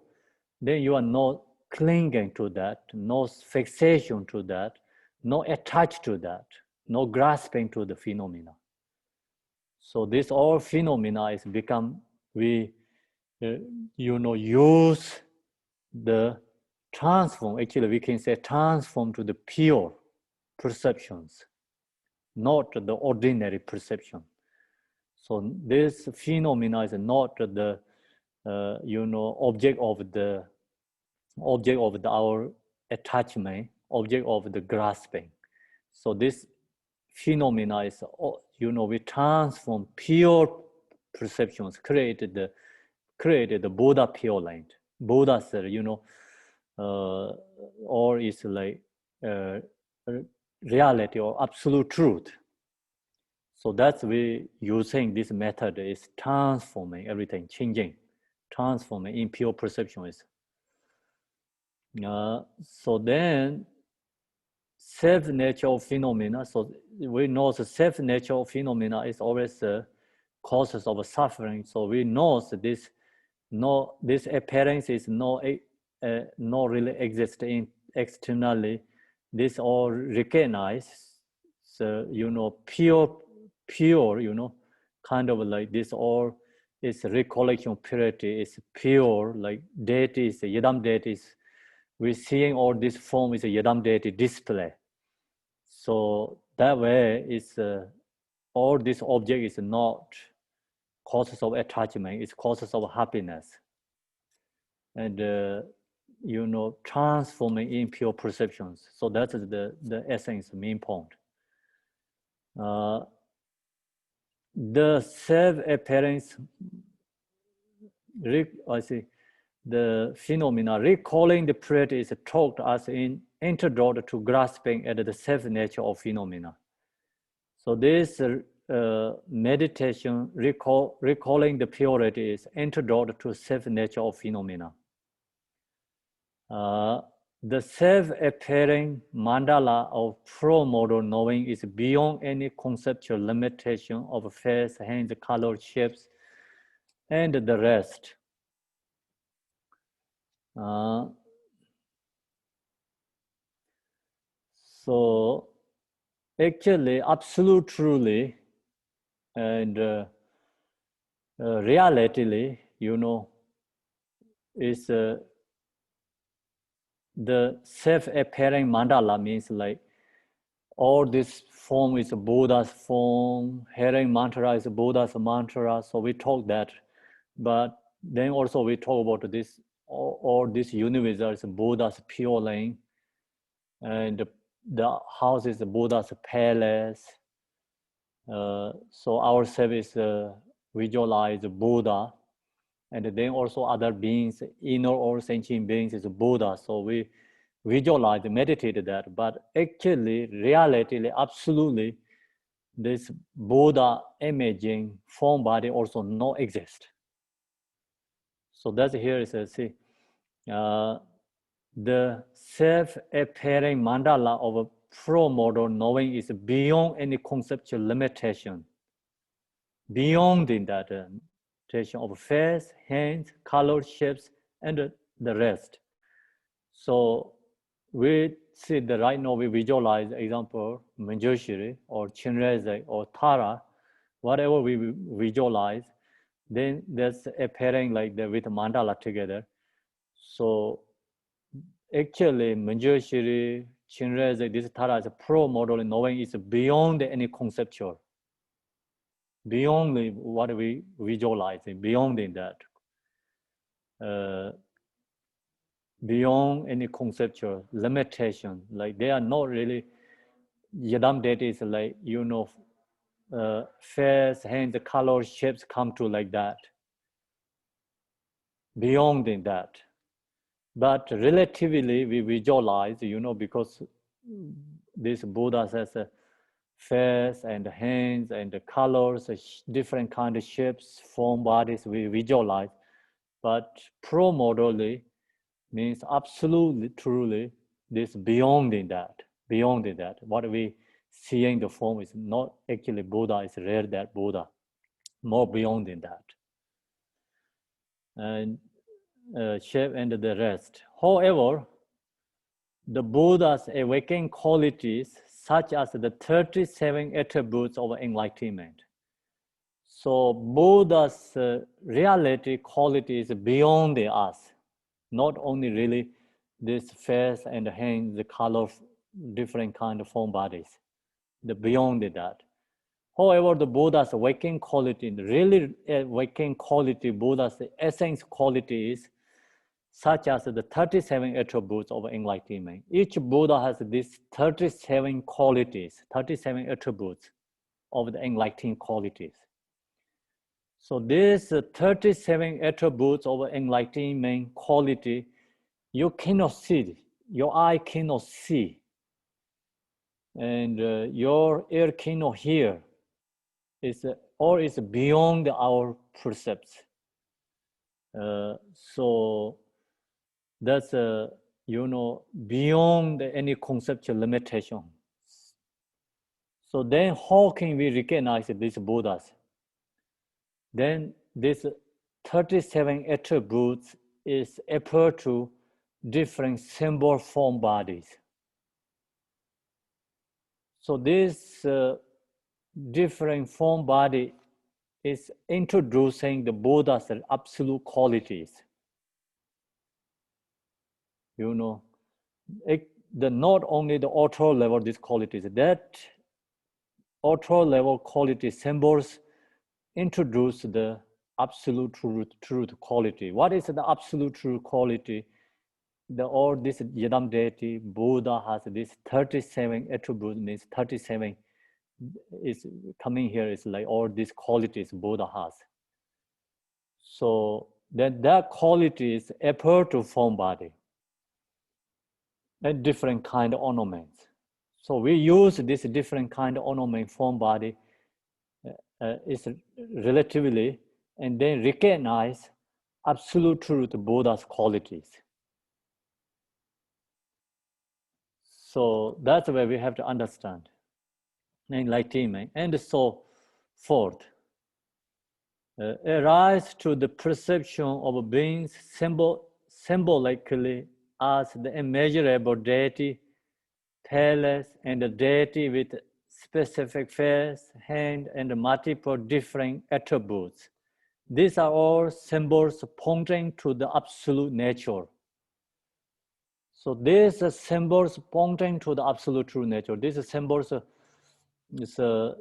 Speaker 2: then you are not clinging to that, no fixation to that, no attached to that, no grasping to the phenomena. So this all phenomena is become, we use the transform, actually we can say transform to the pure perceptions, not the ordinary perception. So this phenomena is not the object of our attachment, object of the grasping. So this phenomena is, we transform pure perceptions, created the Buddha pure light. Buddha said, or is like reality or absolute truth. So that's we using this method is transforming everything, changing, transforming in pure perception is. So then self-nature of phenomena, so we know the self-nature of phenomena is always causes of suffering. So we know that this appearance is not really existing externally. This all recognized. So pure, kind of like this all is recollection purity is pure, like deity is yadam deity. We're seeing all this form is a yadam deity display. So that way is all this object is not causes of attachment, it's causes of happiness. And transforming in pure perceptions. So that's the essence, main point. The self-appearance, the phenomena, recalling the purity is taught as an antidote to grasping at the self-nature of phenomena. So this meditation, recalling the purity is antidote to self-nature of phenomena. The self-appearing mandala of pro-modal knowing is beyond any conceptual limitation of face, hands, color, shapes, and the rest. So actually, absolute truly and realitily, is the self-appearing mandala means like all this form is Buddha's form, hearing mantra is Buddha's mantra. So we talk that, but then also we talk about this, all this universe is Buddha's pure lane, and the house is Buddha's palace. So our service visualize Buddha, and then also other beings, inner or sentient beings is Buddha. So we visualize, meditate that, but actually, reality, absolutely, this Buddha imaging form body also not exist. So that's here is see, the self-appearing mandala of a pro-modal knowing is beyond any conceptual limitation, beyond in that limitation of face, hands, color, shapes, and the rest. So we see that right now we visualize, example, Manjushri or Chinreze or Tara, whatever we visualize, then that's appearing like that with mandala together. So actually, Manjushri, Chinreze, this Tara is a pro model in knowing is beyond any conceptual, beyond what we visualize, beyond in that, beyond any conceptual limitation. Like they are not really, Yadam data is like, face, hand, the color, shapes come to like that, beyond in that. But relatively, we visualize, because this Buddha has a face and hands and the colors, different kind of shapes, form, bodies, we visualize. But pro-modally means absolutely, truly, this beyond in that, beyond in that. What we see in the form is not actually Buddha, it's rare that Buddha, more beyond in that. And shape and the rest. However, the Buddha's awakening qualities, such as the 37 attributes of enlightenment. So Buddha's reality quality is beyond us, not only really this face and hand, the color, different kind of form bodies, the beyond that. However, the Buddha's awakening quality, really awakening quality, Buddha's essence quality is such as the 37 attributes of enlightenment. Each Buddha has these 37 qualities, 37 attributes of the enlightened qualities. So these 37 attributes of enlightenment quality, you cannot see, your eye cannot see, and your ear cannot hear. Or it's beyond our perception. So that's beyond any conceptual limitation. So then how can we recognize these Buddhas? Then this 37 attributes is appear to different symbol form bodies. So this different form body is introducing the Buddha's absolute qualities. Not only the author level these qualities, that author level quality symbols introduce the absolute truth quality. What is the absolute truth quality? This Yadam deity, Buddha has this 37 attributes, means 37 is coming here is like all these qualities Buddha has. So then that qualities appear to form body and different kind of ornaments. So we use this different kind of ornament form body is relatively, and then recognize absolute truth Buddha's qualities. So that's where we have to understand enlightenment and so forth. Arise to the perception of beings symbolically as the immeasurable deity, tailless, and the deity with specific face, hand, and multiple different attributes. These are all symbols pointing to the absolute nature. So these symbols pointing to the absolute true nature. These symbols is the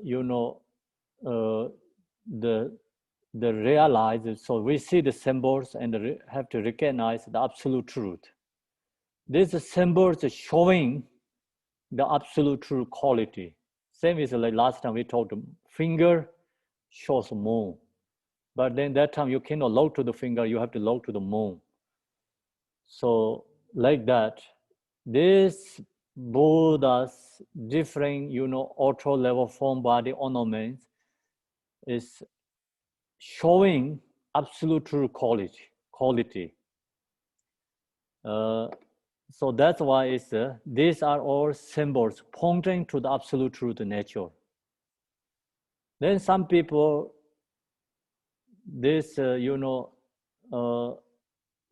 Speaker 2: realize. So we see the symbols and have to recognize the absolute truth. These symbols are showing the absolute true quality. Same as like last time we talked, finger shows moon. But then that time you cannot look to the finger, you have to look to the moon. So like that, this Buddha's different, auto level form body ornaments is showing absolute true quality. So that's why it's these are all symbols pointing to the absolute truth nature. Then some people, this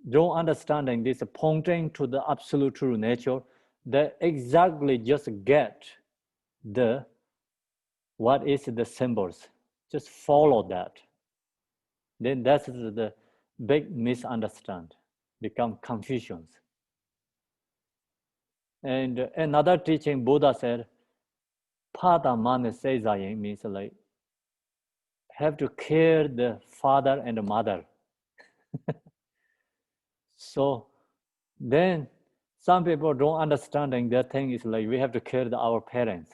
Speaker 2: don't understanding this pointing to the absolute true nature, they exactly just get what is the symbols, just follow that. Then that's the big misunderstanding, become confusions. And another teaching, Buddha said, Pada mane seizayin means like have to care the father and the mother. So then some people don't understanding that thing is like we have to care our parents.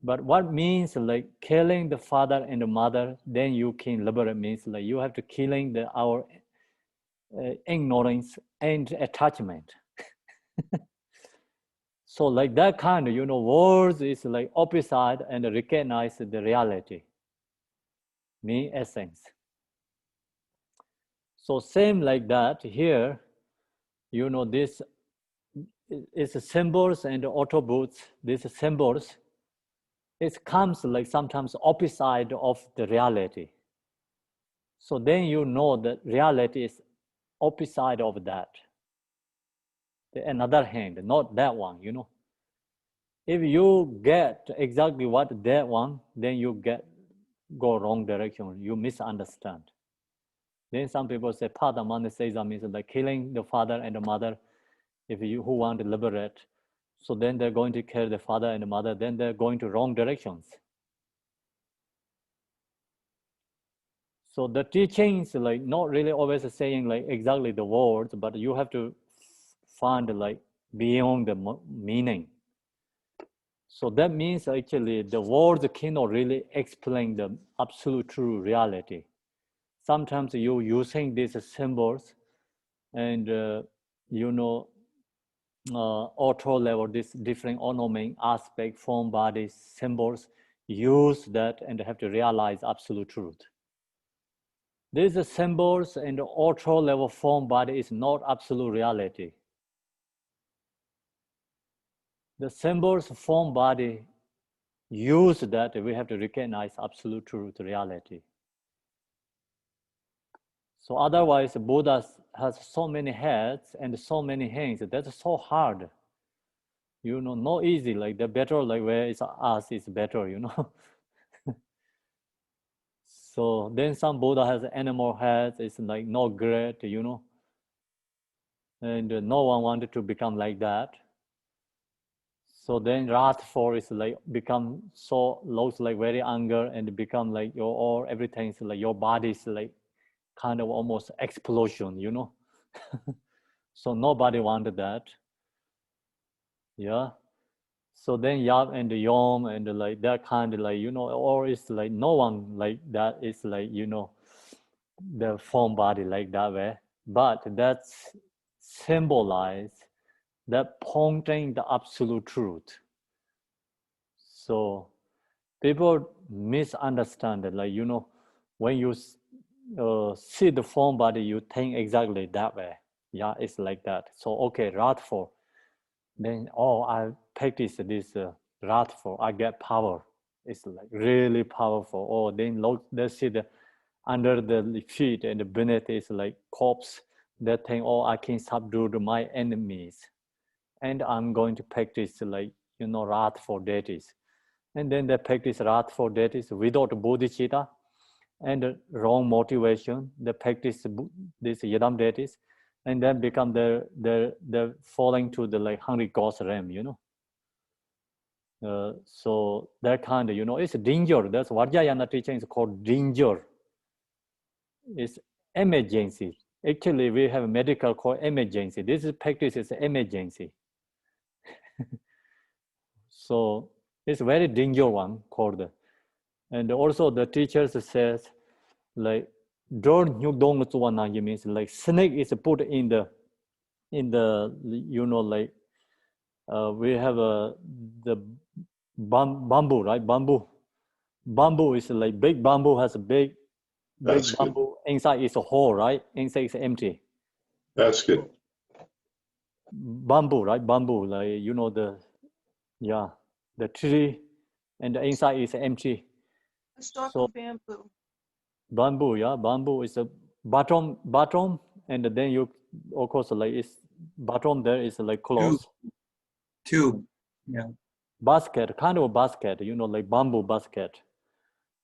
Speaker 2: But what means like killing the father and the mother, then you can liberate means like you have to killing our ignorance and attachment. So like that kind of, words is like opposite and recognize the reality, mean essence. So same like that here, this is symbols and attributes, these symbols, it comes like sometimes opposite of the reality. So then you know that reality is opposite of that. Another hand, not that one, If you get exactly what that one, then you go wrong direction, you misunderstand. Then some people say, Padamana says that means like killing the father and the mother, who want to liberate. So then they're going to kill the father and the mother, then they're going to wrong directions. So the teachings like not really always saying like exactly the words, but you have to find like beyond the meaning. So that means actually the words cannot really explain the absolute true reality. Sometimes you're using these symbols and auto level, this different ornament aspect, form, body, symbols, use that and have to realize absolute truth. These symbols and auto level form body is not absolute reality. The symbols form body use that we have to recognize absolute truth reality. So otherwise Buddha has so many heads and so many hands. That's so hard. Not easy, like the better, like where is us is better, So then some Buddha has animal heads, it's like not great, and no one wanted to become like that. So then wrathful is like become so looks like very anger and become like everything's like your body's like kind of almost explosion, So nobody wanted that. Yeah. So then Yap and Yom and like that kind of like, or it's like no one like that is like, the form body like that way. But that's symbolize that pointing the absolute truth. So people misunderstand it. Like, when you see the form body, you think exactly that way. Yeah, it's like that. So, okay, wrathful. Then, I practice this wrathful. I get power. It's like really powerful. Oh, then look, let's see under the feet and beneath is like corpse. That thing, I can subdue my enemies. And I'm going to practice like, wrathful deities. And then they practice wrathful deities without bodhicitta and wrong motivation. They practice these yadam deities and then become the falling to the like hungry ghost realm, So that kind of, it's danger. That's Vajrayana teaching is called danger. It's emergency. Actually, we have a medical called emergency. This practice is emergency. So it's very danger one called. And also the teachers says like don't means like snake is put in the like we have the bamboo, right? Bamboo is like big bamboo has a big
Speaker 3: That's
Speaker 2: bamboo. Good. Inside is a hole, right? Inside is empty.
Speaker 3: That's good.
Speaker 2: Bamboo, right? Bamboo, like the tree, and the inside is empty.
Speaker 4: Let's talk
Speaker 2: So
Speaker 4: of bamboo.
Speaker 2: Bamboo, yeah, bamboo is a bottom, and then you of course like it's bottom there is like close.
Speaker 5: Tube, yeah.
Speaker 2: Basket, kind of a basket, like bamboo basket.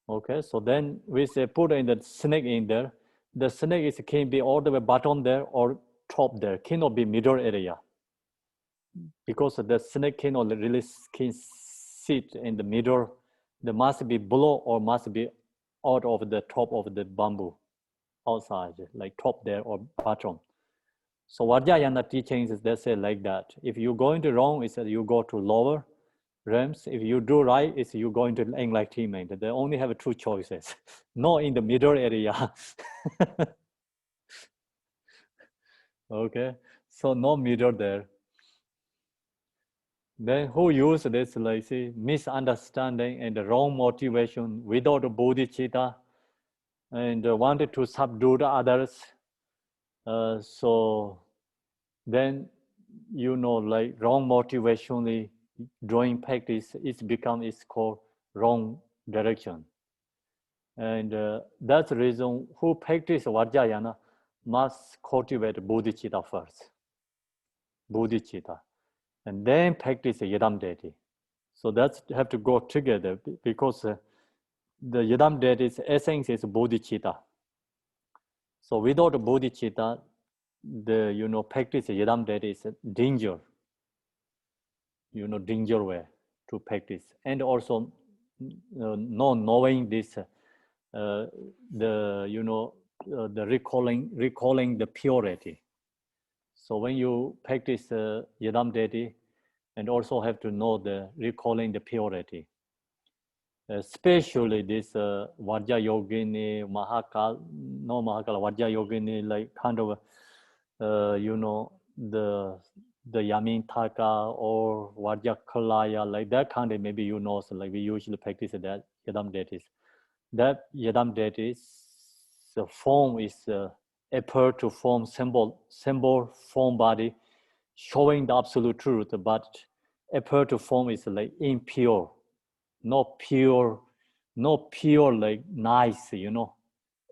Speaker 2: Okay, so then we say put in the snake in there. The snake can be all the way bottom there or top there, cannot be middle area. Because the snake cannot really can sit in the middle. There must be below or must be out of the top of the bamboo, outside, like top there or bottom. So Vajrayana teachings is they say like that. If you go into wrong, it's that you go to lower realms. If you do right, it's you go into enlightenment. They only have two choices, not in the middle area. Okay, so no middle there. Then who use this, like see, misunderstanding and the wrong motivation without bodhicitta and wanted to subdue the others. So then, like wrong motivationally drawing practice, it's called wrong direction. And that's the reason who practice Vajrayana must cultivate bodhicitta first. Bodhicitta. And then practice Yidam Deity. So that's have to go together because the Yidam Deity's essence is bodhicitta. So without bodhicitta, the practice Yidam Deity is a danger. Danger way to practice, and also not knowing this, the recalling the purity. So when you practice Yidam Deity, and also have to know the recalling the purity. Especially this Vajra Yogini, Vajra Yogini, like kind of, the Yamintaka or Vajra Kalaya, like that kind of, maybe so like we usually practice that Yidam Deities. That Yidam Deities, the form is appear to form symbol, form body, showing the absolute truth, but appear to form is like impure, not pure like nice,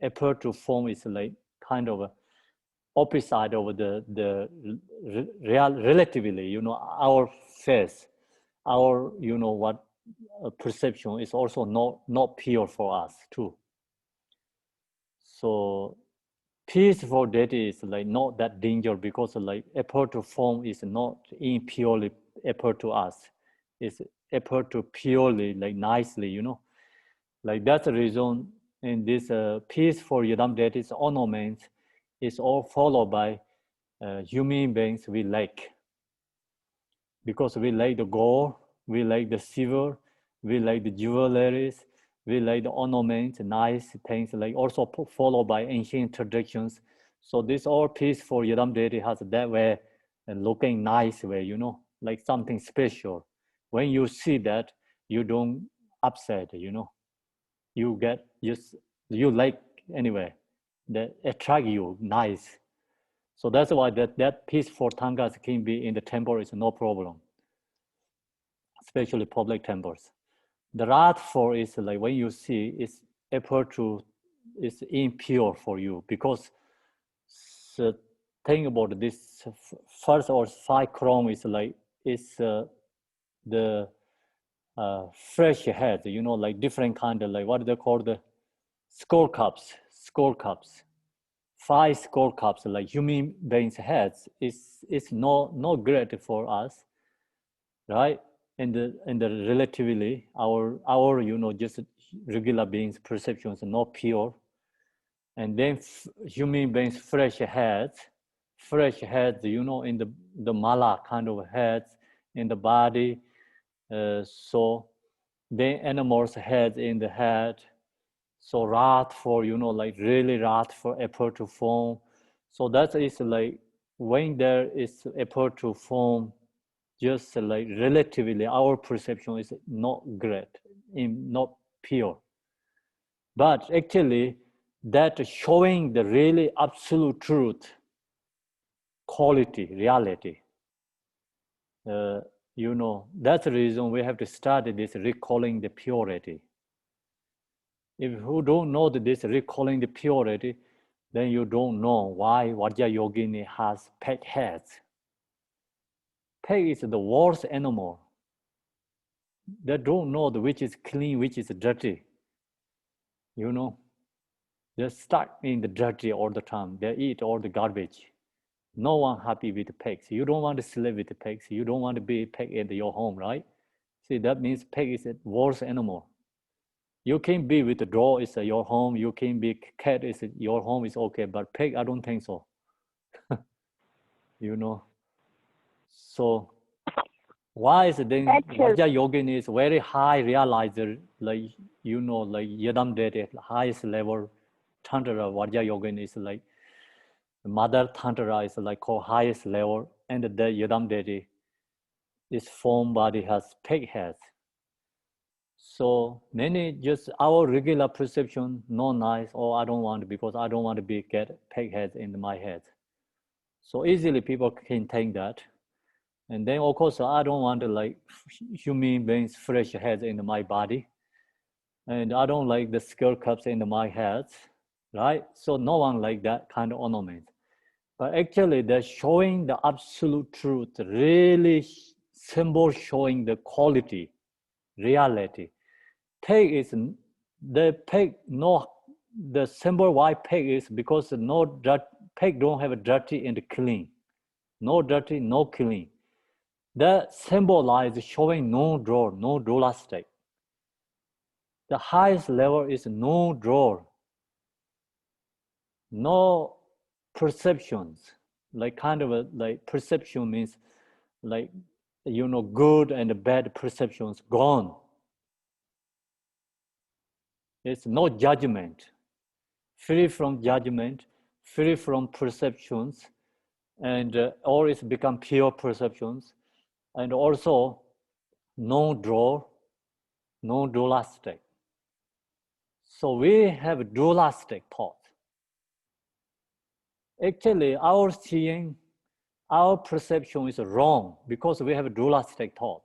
Speaker 2: appear to form is like kind of a opposite of the relatively, our face, our what perception is also not pure for us too. So peaceful deity is like not that danger, because like appear to form is not impurely appear to us. It's appear to purely like nicely, like that's the reason in this peaceful Yidam deity's ornaments is all followed by human beings we like, because we like the gold, we like the silver, we like the jewelries, we like the ornaments, nice things, like also followed by ancient traditions. So this all peaceful Yidam deity has that way and looking nice way, like something special. When you see that, you don't upset, you get you like anyway, that attract you nice. So that's why that peaceful tangas can be in the temple is no problem, especially public temples. The wrathful is like when you see it's appear to is impure for you, because the thing about this first or 5 chrome is like it's the fresh head, like different kind of, like what they call the skull cups. 5 skull cups, like human beings' heads, is not great for us, right? And the relatively our just regular beings' perceptions are not pure. And then human beings' fresh heads, in the mala kind of heads in the body. So then animals' heads in the head. So wrathful, like really wrathful appear to form. So that is like when there is appear to form, just like relatively our perception is not great, not pure. But actually that showing the really absolute truth, quality, reality, that's the reason we have to study this recalling the purity. If you don't know this recalling the purity, then you don't know why Vajra Yogini has pet heads. Pig is the worst animal. They don't know which is clean, which is dirty. They're stuck in the dirty all the time. They eat all the garbage. No one happy with pigs. You don't want to sleep with pigs. You don't want to be a pig at your home, right? See, that means pig is a worse animal. You can be with the dog, it's your home. You can be cat, is your home, is okay. But pig, I don't think so. You know. So why is it then Vajra Yogini is very high realizer, like you know, like Yadam Dede, highest level Tantra Vajra Yogini is like Mother Tantra is like called highest level, and the Yadam Dede is form body has pig heads. So many just our regular perception, no nice, or I don't want to because I don't want to be get pig heads in my head. So easily people can take that. And then of course I don't want to like human beings fresh heads in my body. And I don't like the skull cups in my head, right? So no one like that kind of ornament. But actually they're showing the absolute truth, really symbol showing the quality, reality. Pig is the pig, no, the symbol why pig is because no dirt, pig don't have a dirty and clean. No dirty, no clean. That symbolize showing no drawer, no dualistic. The highest level is no drawer, no perceptions. Like kind of a like perception means like you know good and bad perceptions gone. It's no judgment, free from judgment, free from perceptions, and or it's become pure perceptions, and also no drawer, no dualistic. So we have dualistic thought. Actually, our seeing, our perception is wrong because we have dualistic thought.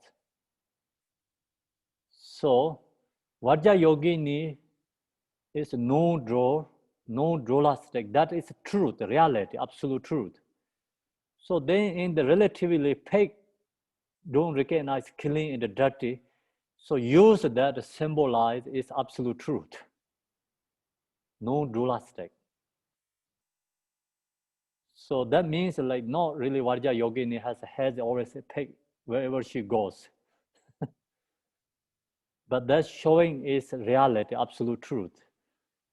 Speaker 2: So, Vajra Yogini is no drawer, no dualistic. That is truth, reality, absolute truth. So then in the relatively pig don't recognize clean and dirty. So use that to symbolize its absolute truth. No dualistic. So that means like not really Vajra Yogini has always a pig wherever she goes. But that's showing its reality, absolute truth.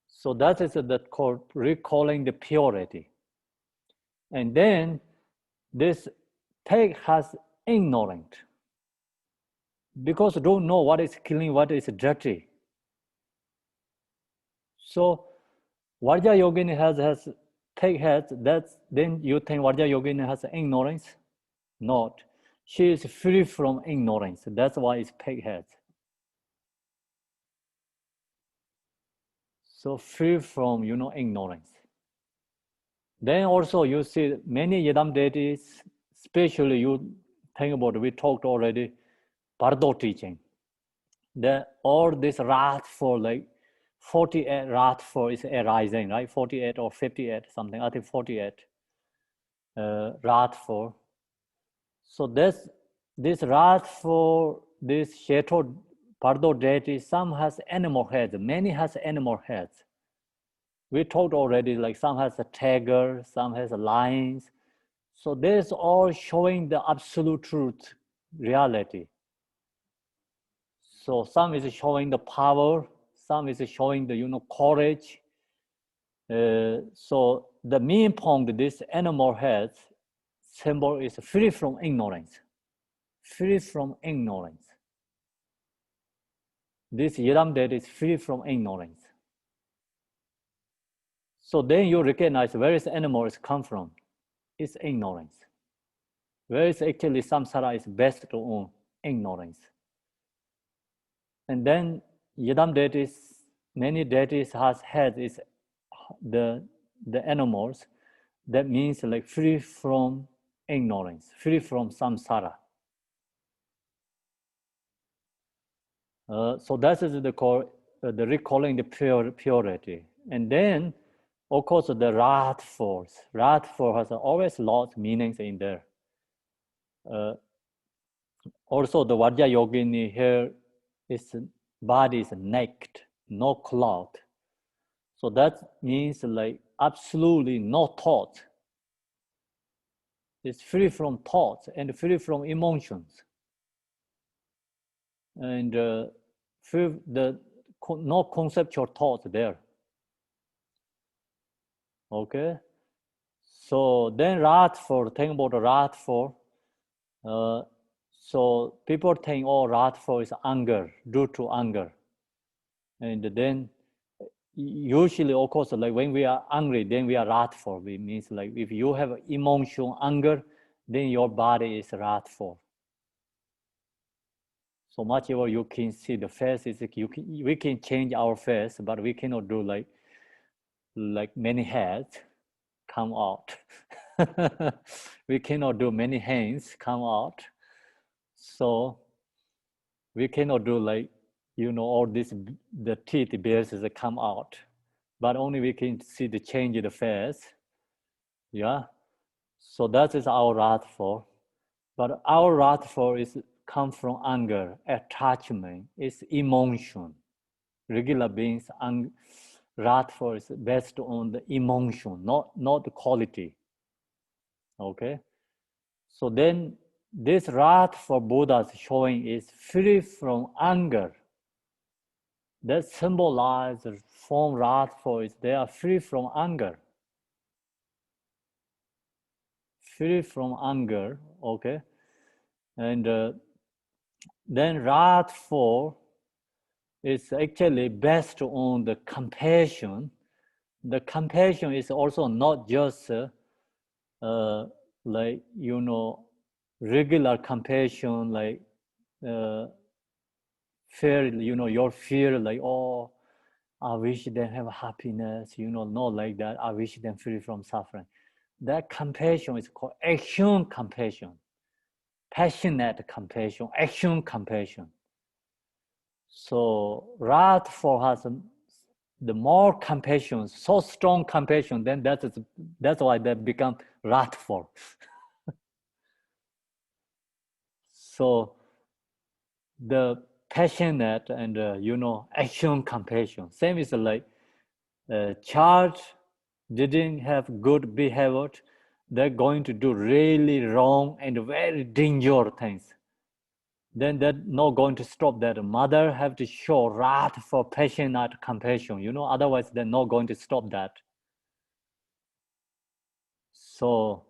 Speaker 2: So that is that called recalling the purity. And then this pig has ignorant because don't know what is clean, what is dirty. So Vajra Yogini has pig head. That's then you think Vajra Yogini has ignorance? Not. She is free from ignorance. That's why it's pig head. So free from ignorance. Then also you see many Yidam deities, especially you think about, we talked already, Bardo teaching. That all this wrath for like 48 wrath for is arising, right? 48 or 58, something, I think 48 wrath for. So this wrath for this Sheto Bardo deity, some has animal heads, many has animal heads. We talked already, like some has a tiger, some has a lions. So this all showing the absolute truth, reality. So some is showing the power, some is showing the courage. So the main point, this animal head symbol is free from ignorance. Free from ignorance. This Yidam dead is free from ignorance. So then you recognize where is animals come from. It's ignorance. Where is actually samsara is based on ignorance. And then Yidam deities, many deities has head is the animals. That means like free from ignorance, free from samsara. So that is the recalling the purity. And then, of course, the wrath force. Wrath force has always lots of meanings in there. Also, the Vajra Yogini here is body is naked, no cloth. So that means like absolutely no thought. It's free from thoughts and free from emotions. And free no conceptual thoughts there. Okay? So then wrathful, think about wrathful. So people think, oh, wrathful is anger, due to anger. And then usually, of course, like when we are angry, then we are wrathful. It means like if you have emotion, anger, then your body is wrathful. So much ever you can see the face is we can change our face, but we cannot do like many heads come out. We cannot do many hands come out. So we cannot do like, all this, the teeth bears come out, but only we can see the change in the face. Yeah. So that is our wrathful. But our wrathful is come from anger, attachment, it's emotion. Regular beings, wrathful is based on the emotion, not the quality. Okay? So then this wrathful Buddha is showing is free from anger. That symbolizes form wrathful is they are free from anger. Free from anger, okay? And then wrathful is actually based on the compassion. The compassion is also not just like, regular compassion, like fear, your fear, like, oh, I wish them have happiness, not like that. I wish them free from suffering. That compassion is called action compassion, passionate compassion, action compassion. So wrathful has the more compassion, so strong compassion, then that's why they become wrathful. So the passionate and action compassion, same is like child didn't have good behavior, they're going to do really wrong and very dangerous things. Then they're not going to stop that. Mother have to show wrath for passionate compassion, otherwise they're not going to stop that. So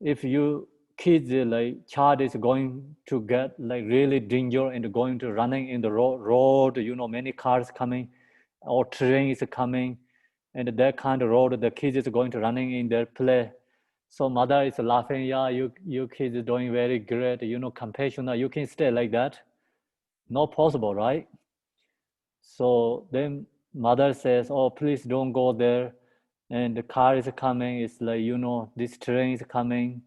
Speaker 2: if you kids, like child is going to get like really danger and going to running in the road, many cars coming or train is coming, and that kind of road, the kids is going to running in their play. So mother is laughing, yeah, you kids are doing very great, compassion, you can stay like that. Not possible, right? So then mother says, oh, please don't go there. And the car is coming, it's like, this train is coming,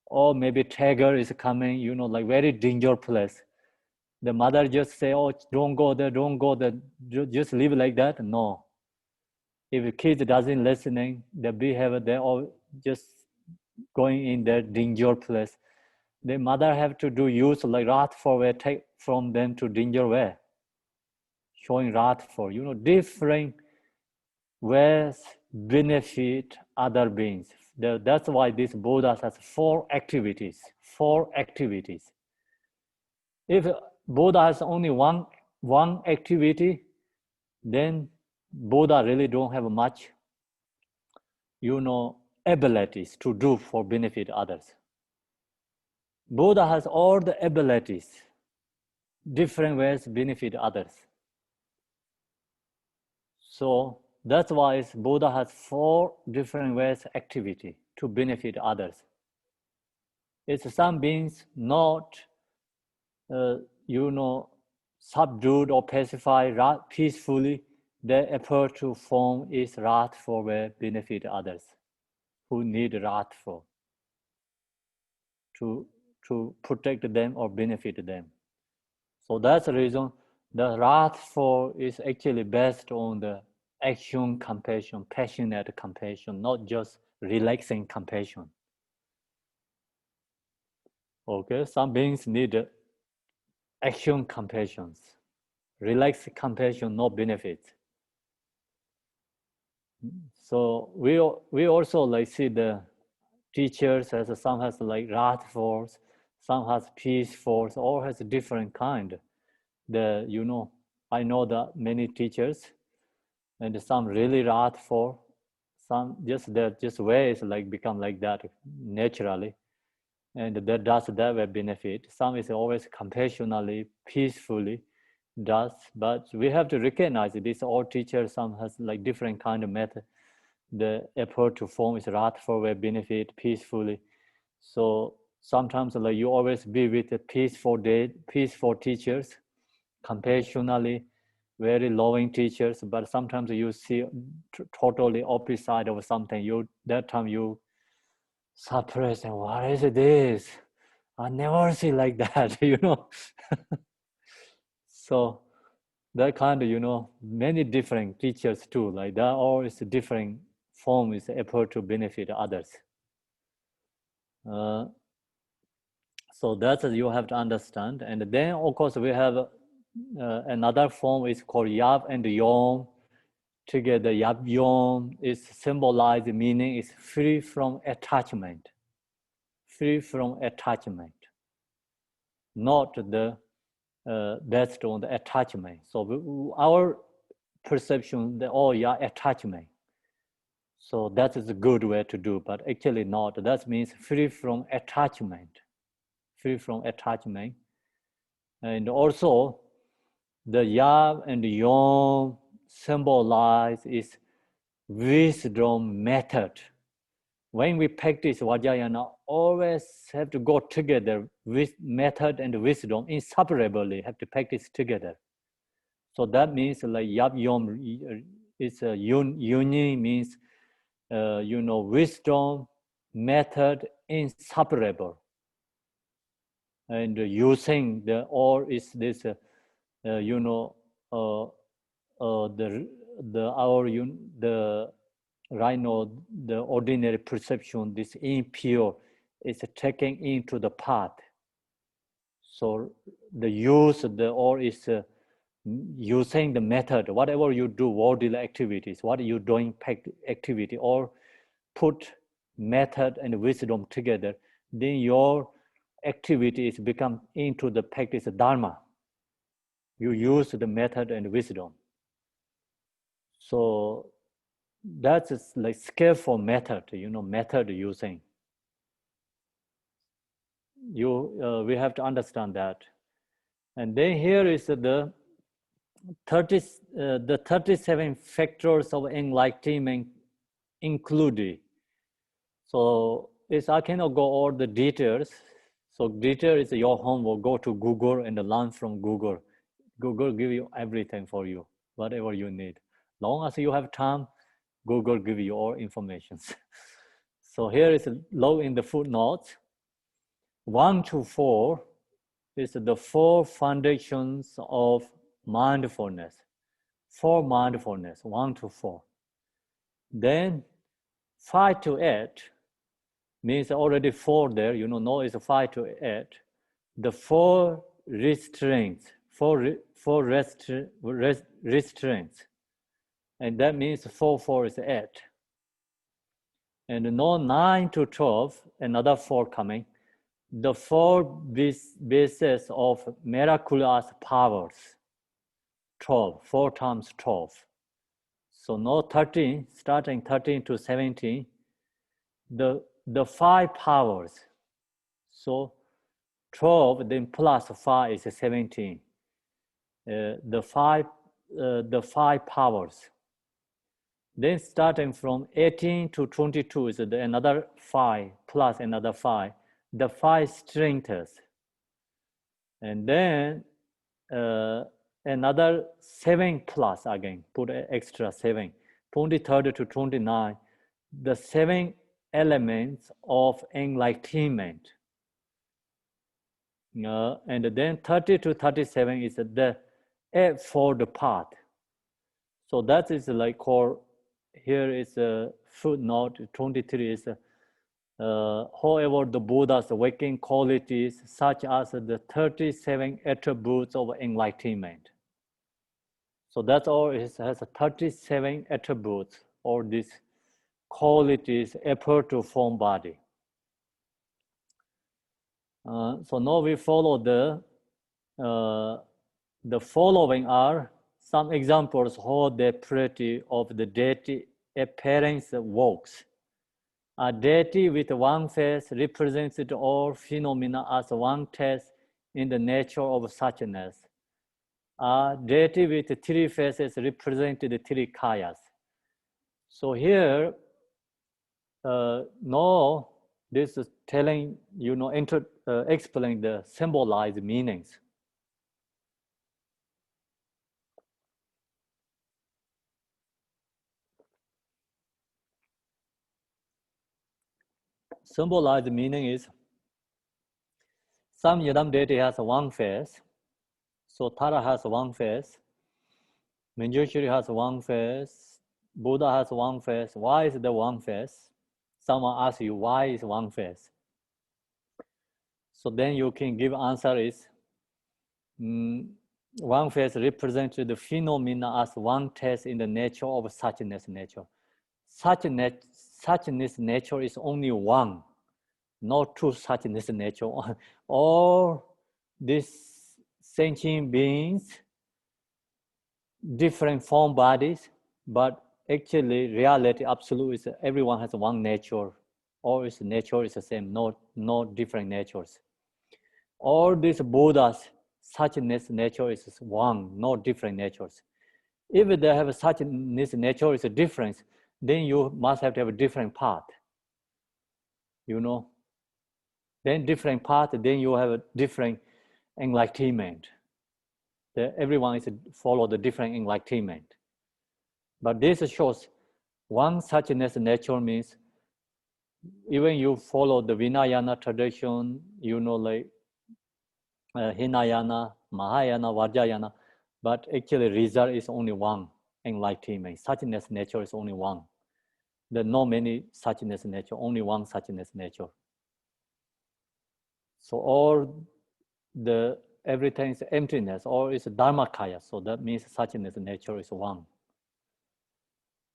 Speaker 2: or maybe tiger is coming, like very dangerous place. The mother just say, oh, don't go there, just leave like that. No. If the kid doesn't listening, the behavior, they're all just going in that danger place. The mother have to do use like wrathful way, take from them to danger way. Showing wrathful, different ways benefit other beings. That's why this Buddha has 4 activities. 4 activities. If Buddha has only one activity, then Buddha really don't have much, abilities to do for benefit others. Buddha has all the abilities, different ways to benefit others. So that's why Buddha has 4 different ways activity to benefit others. It's some beings not, subdued or pacified peacefully. Their effort to form is wrathful way benefit others who need wrathful to protect them or benefit them. So that's the reason the wrathful is actually based on the action compassion, passionate compassion, not just relaxing compassion. Okay, some beings need action compassions. Relaxed compassion, no benefit. So we also like see the teachers has some has like wrath force, some has peace force, all has a different kind. I know that many teachers, and some really wrathful, some just ways like become like that naturally, and that does that will benefit. Some is always compassionately, peacefully does, but we have to recognize this. All teachers, some has like different kind of method. The effort to form is wrathful will benefit peacefully. So sometimes like you always be with a peaceful teachers, compassionately, very loving teachers, but sometimes you see totally opposite of something. That time you suppress and what is this? I never see like that, So that kind of, many different teachers too, like that all is a different form is effort to benefit others. So that's you have to understand. And then of course we have another form is called Yab and Yom. Together, Yab Yom is symbolized meaning is free from attachment. Free from attachment. Not the based on the attachment. So our perception that attachment. So that is a good way to do, but actually not. That means free from attachment. Free from attachment. And also the Yab and Yom symbolize is wisdom method. When we practice Vajrayana, always have to go together with method and wisdom, inseparably have to practice together. So that means like Yab Yom is a union means, wisdom, method, inseparable. And using the or is this, right now the ordinary perception, this impure, is taken into the path. So the use of the or is using the method, whatever you do, worldly activities, what you doing activity, or put method and wisdom together, then your activities become into the practice of Dharma. You use the method and wisdom. So that's like skillful method, method using. We have to understand that. And then here is the 37 factors of enlightenment included. So I cannot go all the details. So detail is your homework. Go to Google and learn from Google. Google give you everything for you, whatever you need. Long as you have time, Google give you all information. So here is low in the footnotes. 1 to 4 is the 4 foundations of mindfulness. For mindfulness, 1 to 4. Then 5 to 8 means already 4 there. No is 5 to 8. The 4 restraints, restraints, and that means 4 is 8. And no 9 to 12, another 4 coming. The 4 bases of miraculous powers. 12, 4 times 12. So no 13, starting 13 to 17, the 5 powers. So 12 then plus 5 is 17. The five powers. Then starting from 18 to 22 is another 5 plus another 5. The 5 strengths. And then another 7 plus again, put an extra 7. 23rd to 29, the 7 elements of enlightenment. And then 30 to 37 is the eightfold path. So that is like core. Here is a footnote. 23 is however the Buddha's waking qualities, such as the 37 attributes of enlightenment. So that's all. It has 37 attributes or these qualities appear to form body. So now we follow the following are some examples how the purity of the deity appearance works. A deity with one face represents all phenomena as one test in the nature of suchness. A deity with three faces represents the three kayas. So here, now this is telling, explaining the symbolized meanings. Symbolized meaning is some Yadam deity has one face, so Tara has one face, Manjushri has one face, Buddha has one face. Why is there one face? Someone asks you, why is one face? So then you can give answer is, one face represents the phenomena as one test in the nature of suchness nature. Suchness nature is only one, not two suchness nature. All these sentient beings, different form bodies, but actually reality absolute is everyone has one nature. All its nature is the same, no different natures. All these Buddhas, suchness nature is one, no different natures. If they have suchness nature is a difference, then you must have to have a different path. Then different path, then you have a different enlightenment. Everyone is follow the different enlightenment. But this shows one suchness nature means even you follow the Vinayana tradition, like Hinayana, Mahayana, Vajrayana, but actually result is only one enlightenment. Suchness nature is only one. There are no many suchness nature, only one suchness nature. So all everything is emptiness, or is dharmakaya. So that means suchness nature is one.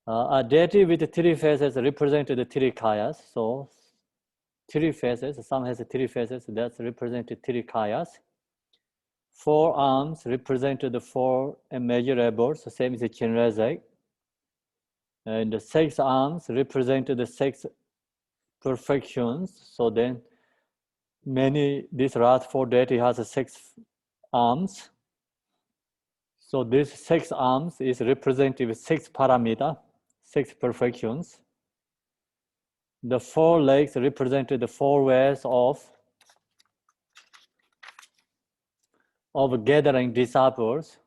Speaker 2: A deity with three faces represent the three kayas. So three faces, some has three faces, that's represented three kayas. Four arms represent the four immeasurables, same as the Chinrezek. And the six arms represent the six perfections. So then this Rath4 deity has six arms. So this six arms is represented with six paramita, six perfections. The four legs represented the four ways of gathering disciples.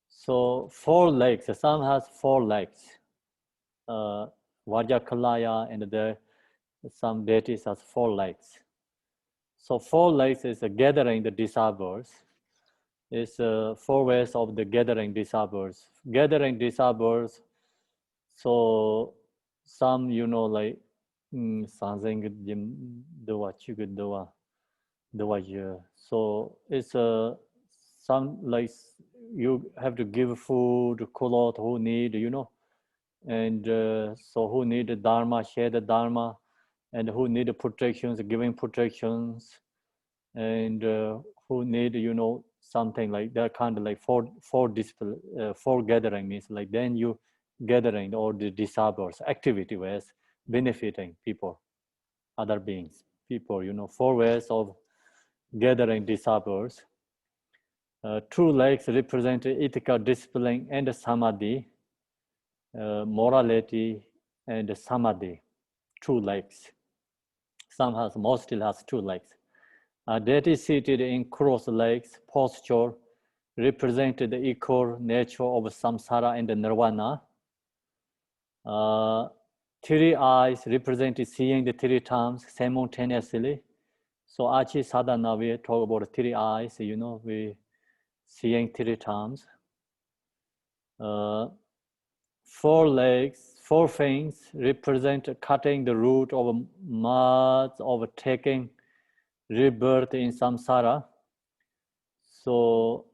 Speaker 2: So four legs, some has four legs. Vajakalaya and some deities has four legs. So four legs is gathering the disciples. It's four ways of the gathering disciples. Gathering disciples, so some, like, so it's some like you have to give food, clothes who need, and so who need the dharma, share the dharma, and who need protections, giving protections, and who need, something like that, kind of like for gathering means like then you gathering all the disciples activity ways benefiting people, other beings, people, four ways of gathering disciples. Two legs represent ethical discipline and samadhi, morality and samadhi. Two legs. Most still has two legs. Deity seated in cross legs posture represented the equal nature of samsara and nirvana. Three eyes represented seeing the three times simultaneously. So Achi Sadhana, we talk about three eyes, we seeing three times. Four legs, four things represent cutting the root of mud, of taking rebirth in samsara. So,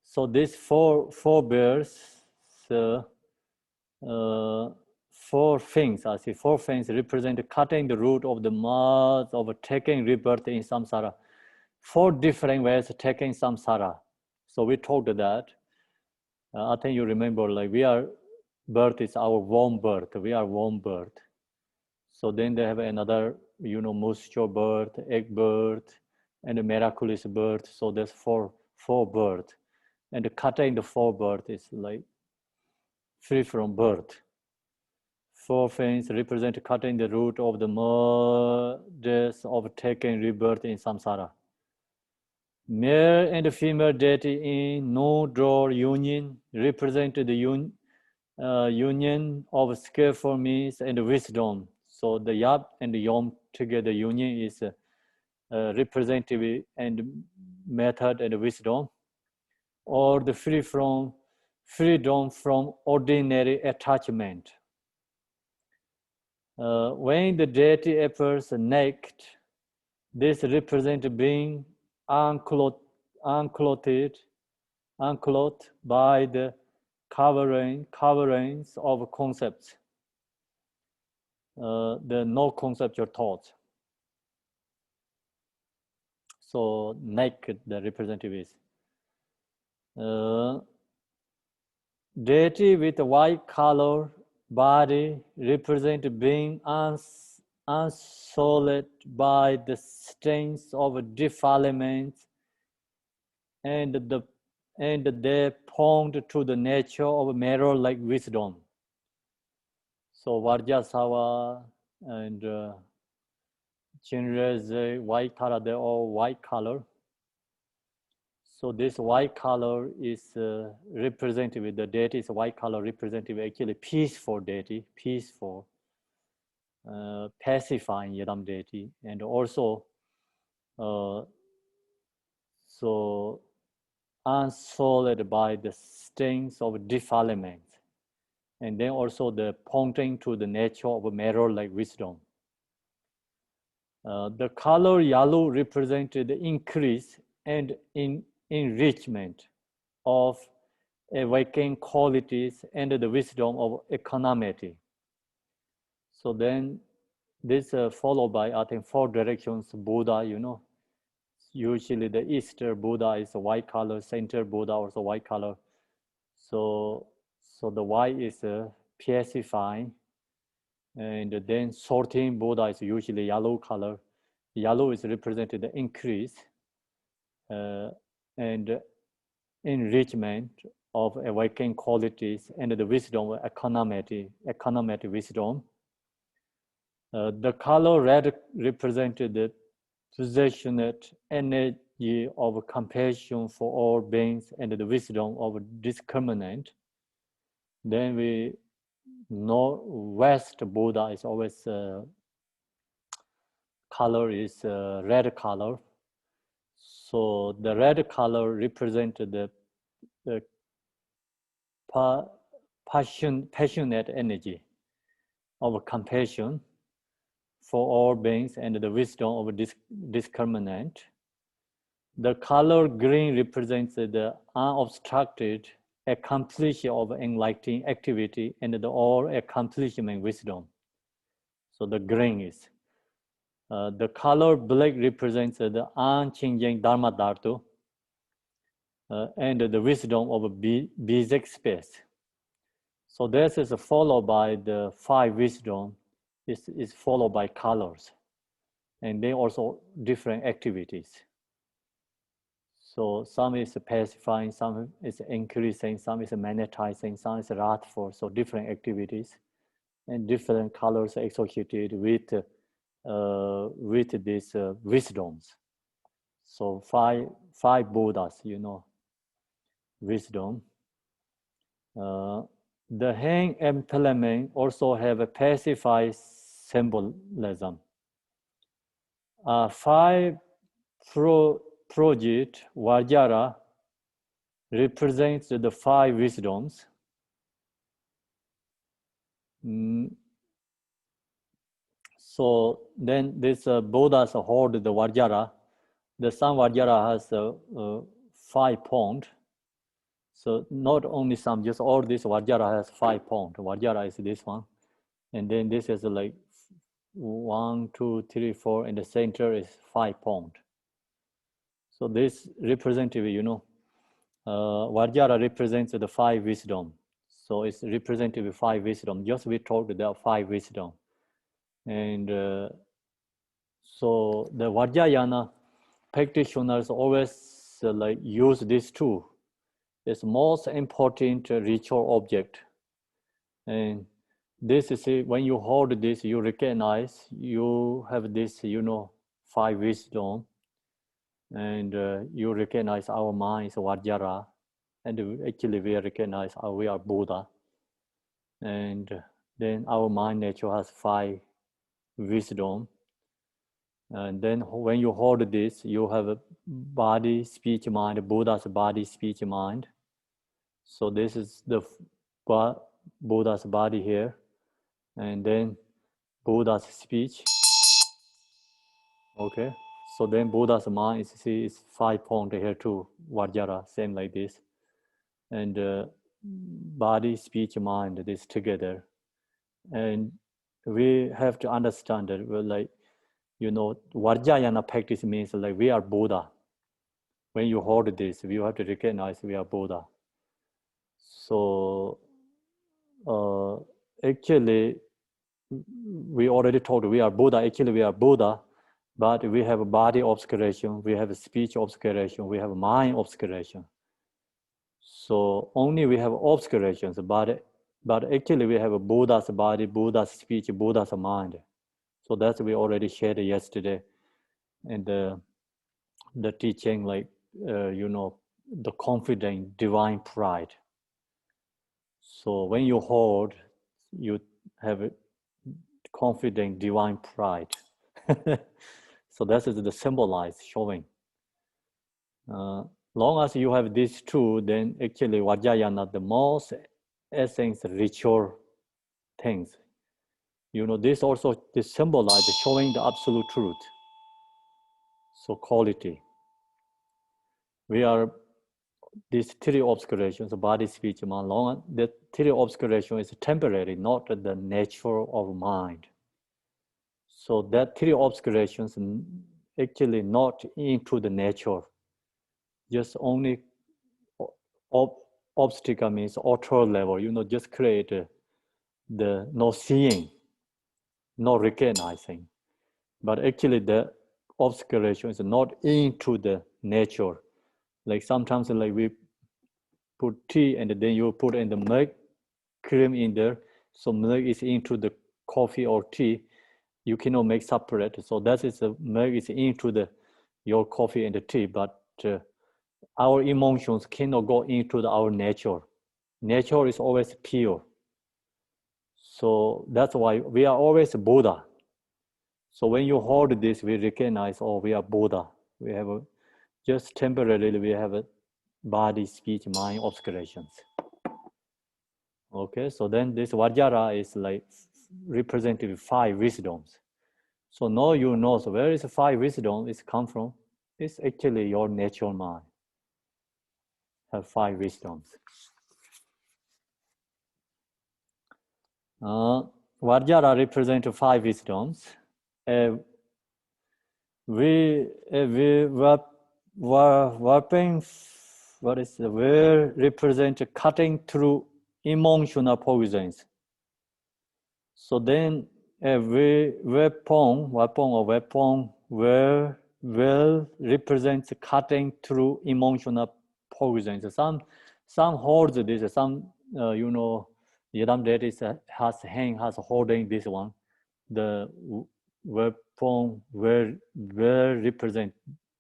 Speaker 2: so these four bears, four things. I see four things represent cutting the root of the mud of taking rebirth in samsara. Four different ways of taking samsara. So we talked that. I think you remember, like birth is our warm birth. We are warm birth. So then they have another, moisture birth, egg birth, and a miraculous birth. So there's four birth. And cutting the four birth is like free from birth. Four things represent cutting the root of the murders of taking rebirth in samsara. Male and female deity in no-draw union represent the union of skillful means and wisdom. So the yab and the yom together union is representative and method and wisdom, or the freedom from ordinary attachment. When the deity appears naked, this represents being unclothed by the coverings of concepts, the no conceptual thoughts. So naked, the representative is. Deity with a white color body represent being unsullied by the stains of defilements, and they point to the nature of mirror-like wisdom. So Vajrasattva and Chinreze, white color, they're all white color. So this white color is representative, the deity is white color representative, actually peaceful deity, peaceful, pacifying Yidam deity, and also so unsullied by the stains of defilement, and then also the pointing to the nature of a mirror-like wisdom. The color yellow represented the increase and enrichment of awakening qualities and the wisdom of equanimity. So then this followed by, I think, four directions Buddha, usually the Easter Buddha is a white color, center Buddha also white color. So the white is pacifying, and then sorting Buddha is usually yellow color. Yellow is represented the increase and enrichment of awakening qualities and the wisdom of equanimity wisdom. The color red represented the possessionate energy of compassion for all beings and the wisdom of discriminant. Then we know West Buddha is always color is red color. So the red color represented the passionate energy of compassion for all beings and the wisdom of discriminant. The color green represents the unobstructed accomplishment of enlightening activity and the all accomplishment wisdom. So the green is. The color black represents the unchanging Dharma Dhatu and the wisdom of a basic space. So this is followed by the five wisdom. Is followed by colors, and then also different activities. So some is pacifying, some is increasing, some is magnetizing, some is wrathful. So different activities and different colors associated with these wisdoms. So five Buddhas, wisdom. The hand implement also have a pacified symbolism. Five project Vajra represents the five wisdoms. So then this Buddhas hold the Vajra. The sun Vajra has 5 points. So not only some, just all this Vajra has 5 points. Vajra is this one. And then this is like 1, 2, 3, 4, and the center is 5 points. So this representative, Vajra represents the 5 wisdom. So it's representative 5 wisdom. Just we told there are 5 wisdom. And so the Vajrayana practitioners always like use this tool. It's most important ritual object. And this is when you hold this, you recognize you have this, 5 wisdom. And you recognize our mind is Vajra. And actually we recognize we are Buddha. And then our mind nature has 5 wisdom. And then when you hold this, you have a body, speech, mind, Buddha's body, speech, mind. So this is the Buddha's body here. And then Buddha's speech. Okay. So then Buddha's mind is 5 points here too. Vajra, same like this. And body, speech, mind, this together. And we have to understand that we're like, Vajrayana practice means like we are Buddha. When you hold this, you have to recognize we are Buddha. So actually, we already told we are Buddha. Actually, we are Buddha, but we have a body obscuration, we have a speech obscuration, we have mind obscuration. So only we have obscurations, but actually we have a Buddha's body, Buddha's speech, Buddha's mind. So that's we already shared yesterday, and the teaching, like the confident divine pride. So when you hold, you have a confident divine pride. So that is the symbolize showing. Long as you have these two, then actually Vajrayana, the most essence ritual things. This also this symbolize showing the absolute truth. So quality. We are these 3 obscurations, body, speech, mind, long. The 3 obscuration is temporary, not the nature of mind. So that 3 obscurations actually not into the nature. Just only obstacle means outer level, just create the no seeing, no recognizing. But actually the obscuration is not into the nature. Like sometimes like we put tea and then you put in the milk, cream in there. So milk is into the coffee or tea. You cannot make separate. So that is the milk is into your coffee and the tea. But our emotions cannot go into our nature. Nature is always pure. So that's why we are always Buddha. So when you hold this, we recognize, we are Buddha. We have just temporarily, we have a body, speech, mind obscurations. Okay, so then this Vajra is like representative 5 wisdoms. So now you know, so where is the 5 wisdom is come from? It's actually your natural mind. Have 5 wisdoms. Vajra represents 5 wisdoms. We were working, where represent cutting through emotional poisons. So then weapon will represent cutting through emotional poisons. Some holds this, some Yadam that is has holding this one. The weapon will represent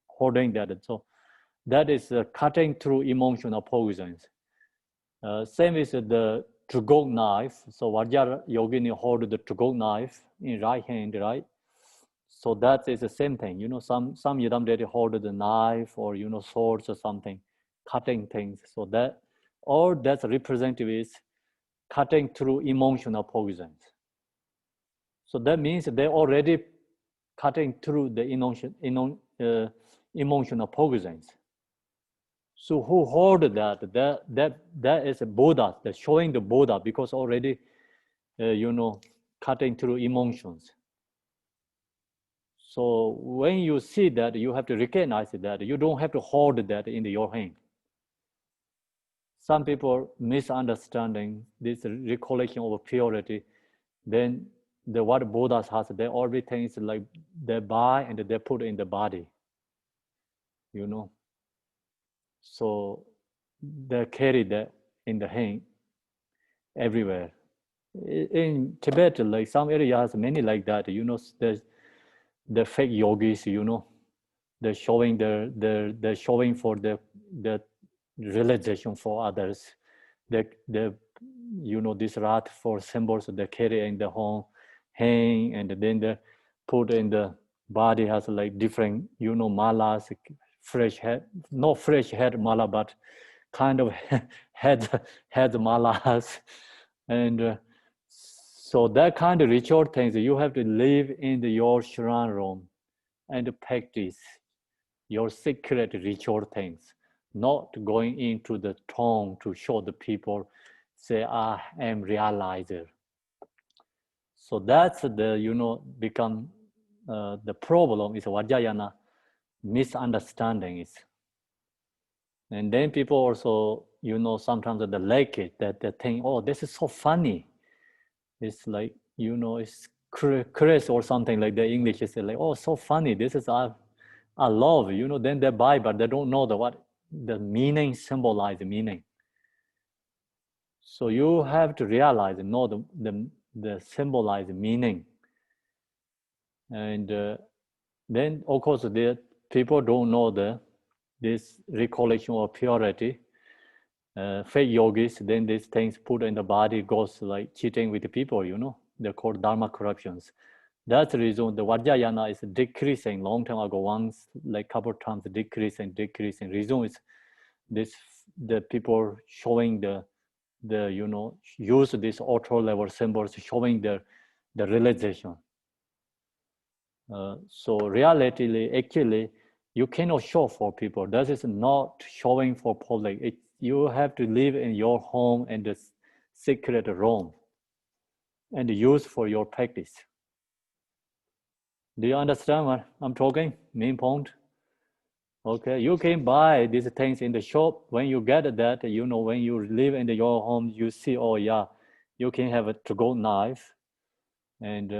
Speaker 2: holding that. So that is cutting through emotional poisons. Same is the Trugok knife. So Vajra Yogini hold the Trugok knife in right hand, right? So that is the same thing. Some Yadam that hold the knife or swords or something, cutting things. So that all that's representative is cutting through emotional poisons. So that means they're already cutting through the emotional poisons. So who hold that is a Buddha, that's showing the Buddha, because already, cutting through emotions. So when you see that, you have to recognize that. You don't have to hold that in your hand. Some people misunderstanding this recollection of purity. Then what Buddhas has, they already things like they buy and they put in the body. You know. So they carry that in the hand everywhere. In Tibet, like some areas, many like that. You know, there's the fake yogis. You know, they're showing they're showing for the realization for others. The you know, this rat for symbols they carry in the home hang, and then they put in the body has like different, you know, malas, fresh head, not fresh head mala, but kind of head malas, and so that kind of ritual things you have to live in your shrine room and practice your secret ritual things, not going into the tomb to show the people, say, I am realizer. So that's the, you know, become the problem is Vajrayana misunderstanding is. And then people also, you know, sometimes they like it, that they think, oh, this is so funny. It's like, you know, it's Chris or something like the English is like, oh, so funny. This is I love, you know, then they buy, but they don't know what the meaning symbolize the meaning. So you have to realize and know the symbolize meaning. And then, of course, the people don't know this recollection of purity. Fake yogis, then these things put in the body goes like cheating with the people, you know, they're called dharma corruptions. That's the reason the Vajrayana is decreasing long time ago, once like couple times decreasing. Reason is this, the people showing the you know, use this auto level symbols showing the realization. So reality, actually, you cannot show for people. That is not showing for public. You have to live in your home and the secret room and use for your practice. Do you understand what I'm talking? Main point? Okay, you can buy these things in the shop. When you get that, you know, when you live in your home, you see, oh yeah, you can have a to-go knife. And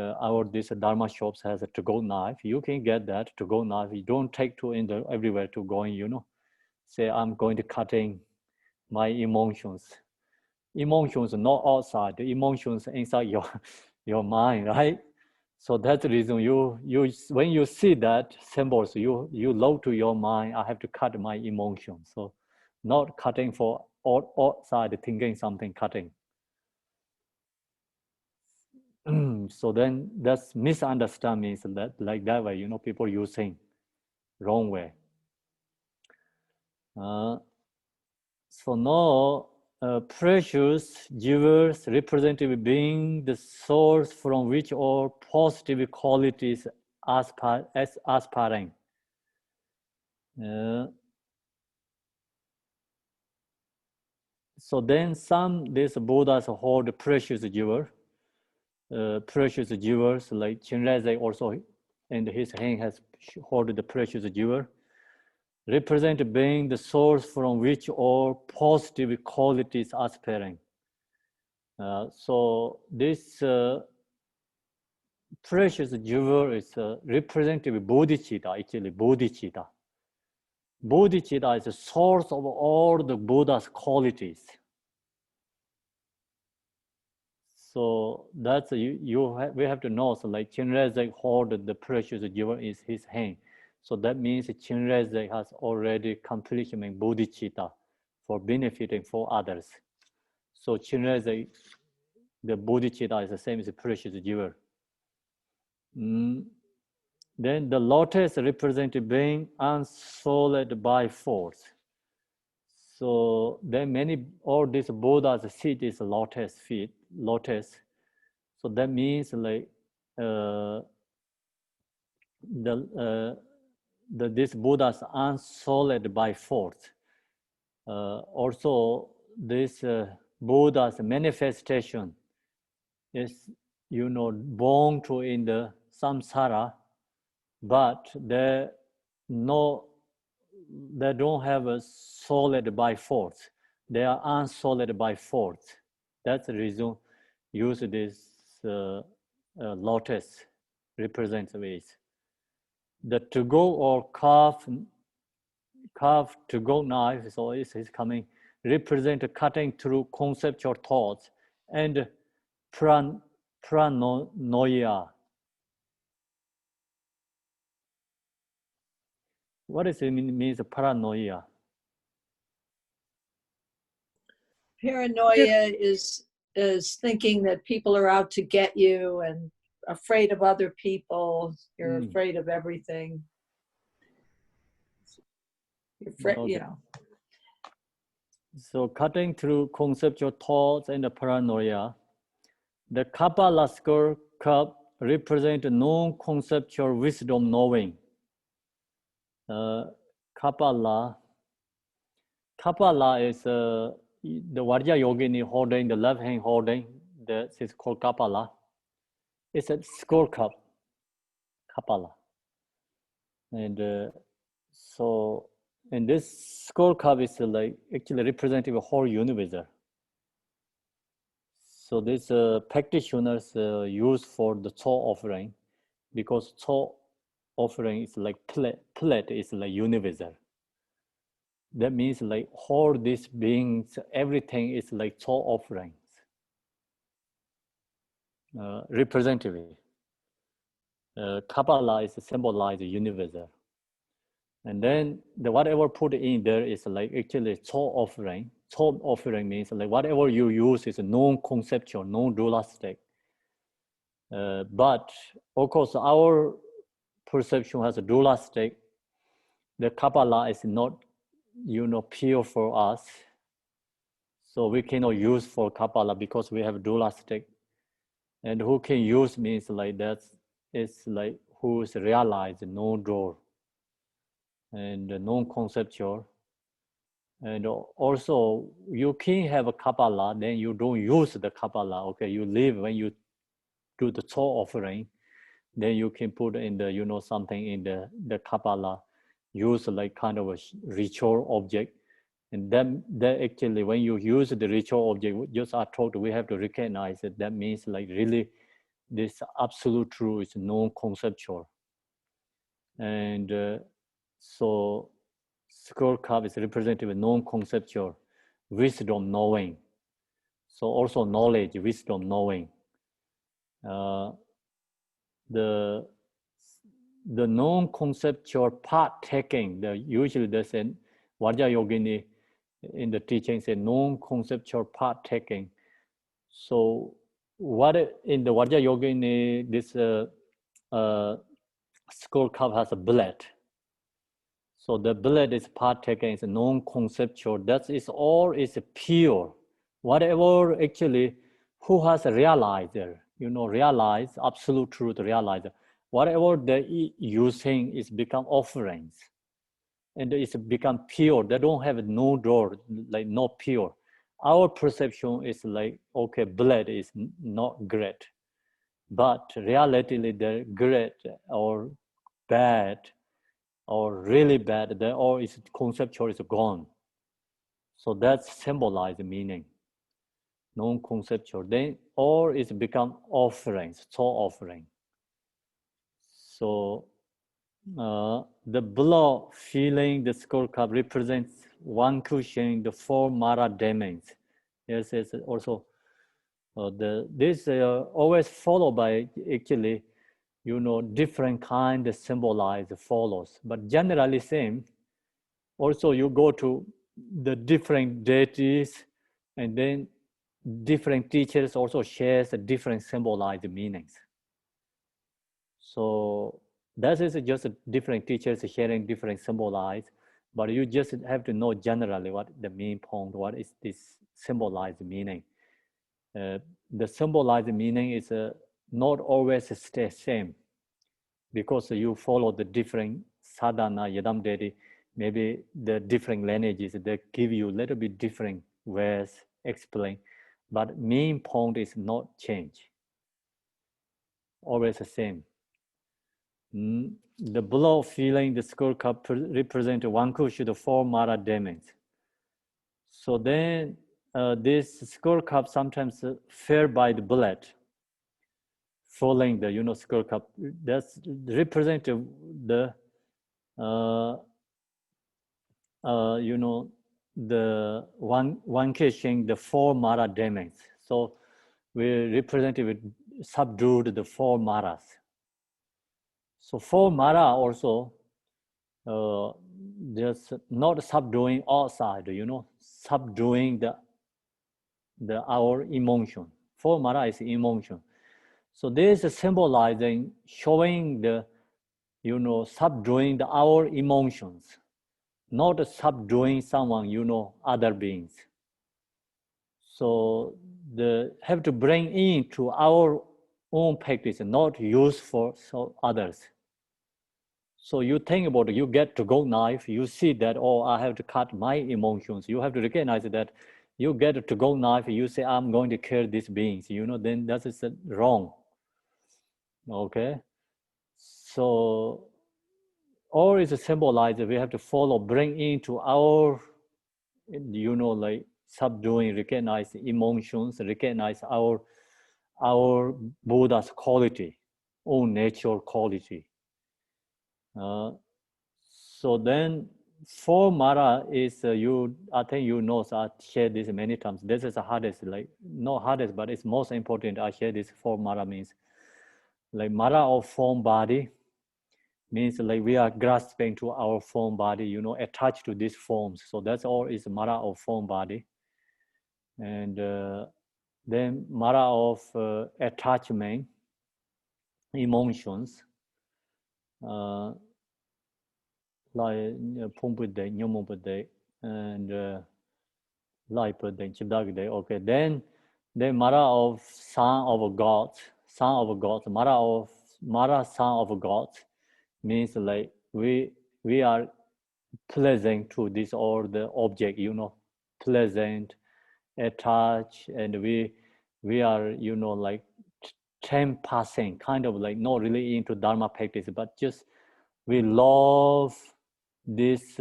Speaker 2: this Dharma shops has a to-go knife. You can get that to-go knife. You don't take to everywhere to going, you know. Say, I'm going to cutting my emotions. Emotions not outside, the emotions inside your mind, right? So that's the reason you when you see that symbols, you load to your mind, I have to cut my emotions. So not cutting for outside, thinking something, cutting. So then that's misunderstanding, so that like that way, you know, people using wrong way. So now precious jewels representative being the source from which all positive qualities aspiring. So then these Buddhas hold precious jewels like Chinrezig also, and his hand has hold the precious jewel, represent being the source from which all positive qualities aspiring. So this precious jewel is representative bodhicitta, actually bodhicitta. Bodhicitta is the source of all the Buddha's qualities. So that's we have to know. So like Chinrezig hold the precious jewel in his hand. So that means Chinrezig has already completed bodhicitta for benefiting for others. So Chinrezig, the bodhicitta is the same as the precious jewel. Then the lotus represents being unsullied by force. So then all these Buddha's feet is lotus feet, lotus. So that means like this Buddha's unsullied by force. Also, this Buddha's manifestation is born to in the samsara, but they don't have a solid by force. They are unsolid by force. That's the reason use this lotus represents ways. The to-go or carved to-go knife is coming, represent cutting through conceptual thoughts and pranoia. What does it means paranoia?
Speaker 4: Paranoia is thinking that people are out to get you and afraid of other people. You're afraid of everything. You're afraid,
Speaker 2: Okay. So cutting through conceptual thoughts and the paranoia, the Kabbalah skull cup represent non-conceptual wisdom knowing. Kabbalah is the Vajra Yogini holding, the left hand holding, that is called Kabbalah. It's a skull cup, Kabbalah. And and this skull cup is like actually representing the whole universe. So this practitioners use for the Cho offering, because Cho offering is like plate is like universal. That means like all these beings, everything is like Cho offerings, representative. Kabbalah is symbolized universal. And then the whatever put in there is like actually Cho offering. Cho offering means like whatever you use is non-conceptual, non-dualistic. But of course our perception has a dualistic. The Kabbalah is not, pure for us. So we cannot use for Kabbalah because we have dualistic. And who can use means like that is like who is realized, no door and non-conceptual. And also you can have a Kabbalah, then you don't use the Kabbalah. Okay, you leave when you do the Cho offering, then you can put in the, something in the Kabbalah, use like kind of a ritual object. And then actually when you use the ritual object, just are told we have to recognize it. That means like really this absolute truth is non-conceptual. And so skull cup is representative of non-conceptual wisdom knowing. So also knowledge, wisdom knowing. The non-conceptual part taking, usually there's a Vajra Yogini in the teaching say non-conceptual part taking. So what in the Vajra Yogini, this skull cup has a bullet. So the bullet is part taken, is non-conceptual. That is all is pure. Whatever actually, who has realized, realize absolute truth, realize whatever they using is become offerings, and it's become pure. They don't have no door, like not pure. Our perception is like, okay, blood is not great, but reality they're great or bad or really bad, or is conceptual is gone. So that's symbolized meaning, non-conceptual. Then or it's become offerings, Cho offering. So the below feeling the skull cup represents one cushion, the four Mara domains. Yes, it's also this always followed by actually, different kind of symbolize follows, but generally same. Also, you go to the different deities, and then different teachers also shares the different symbolized meanings. So that is just different teachers sharing different symbolized, but you just have to know generally what the main point, what is this symbolized meaning. The symbolized meaning is not always stay same, because you follow the different sadhana, yadam deity, maybe the different lineages that give you a little bit different ways explain, but main point is not change. always the same. The below feeling, the skull cup represent one cushion, the four Mara demons. So then this skull cup sometimes filled by the blood, falling the skull cup. That's represent the the one cushion, the four Mara demons. So we represent it with subdued the four Maras. So four Mara also just not subduing outside, subduing the our emotion. Four Mara is emotion. So this is symbolizing, showing the subduing our emotions, not subduing someone, other beings. So have to bring into our own practice, not use for others. So you think about it, you get to go knife, you see that, oh, I have to cut my emotions. You have to recognize that you get to go knife, you say, I'm going to kill these beings, then that is wrong. Okay? So, or is symbolized, we have to follow, bring into our, like subduing, recognize emotions, recognize our Buddha's quality, own natural quality. So then, four Mara is I think you know. So I shared this many times. This is the hardest, like not hardest, but it's most important. I share this four Mara means, like Mara of form body, means like we are grasping to our form body, attached to these forms. So that's all is Mara of form body, and then Mara of attachment, emotions. Like Pumpade, Nyomopade, and Laipade, Chidagde. Okay, then Mara of son of God, Mara son of God means like we are pleasant to this or the object, pleasant, attached, and we are like time passing, kind of like not really into Dharma practice, but just we love this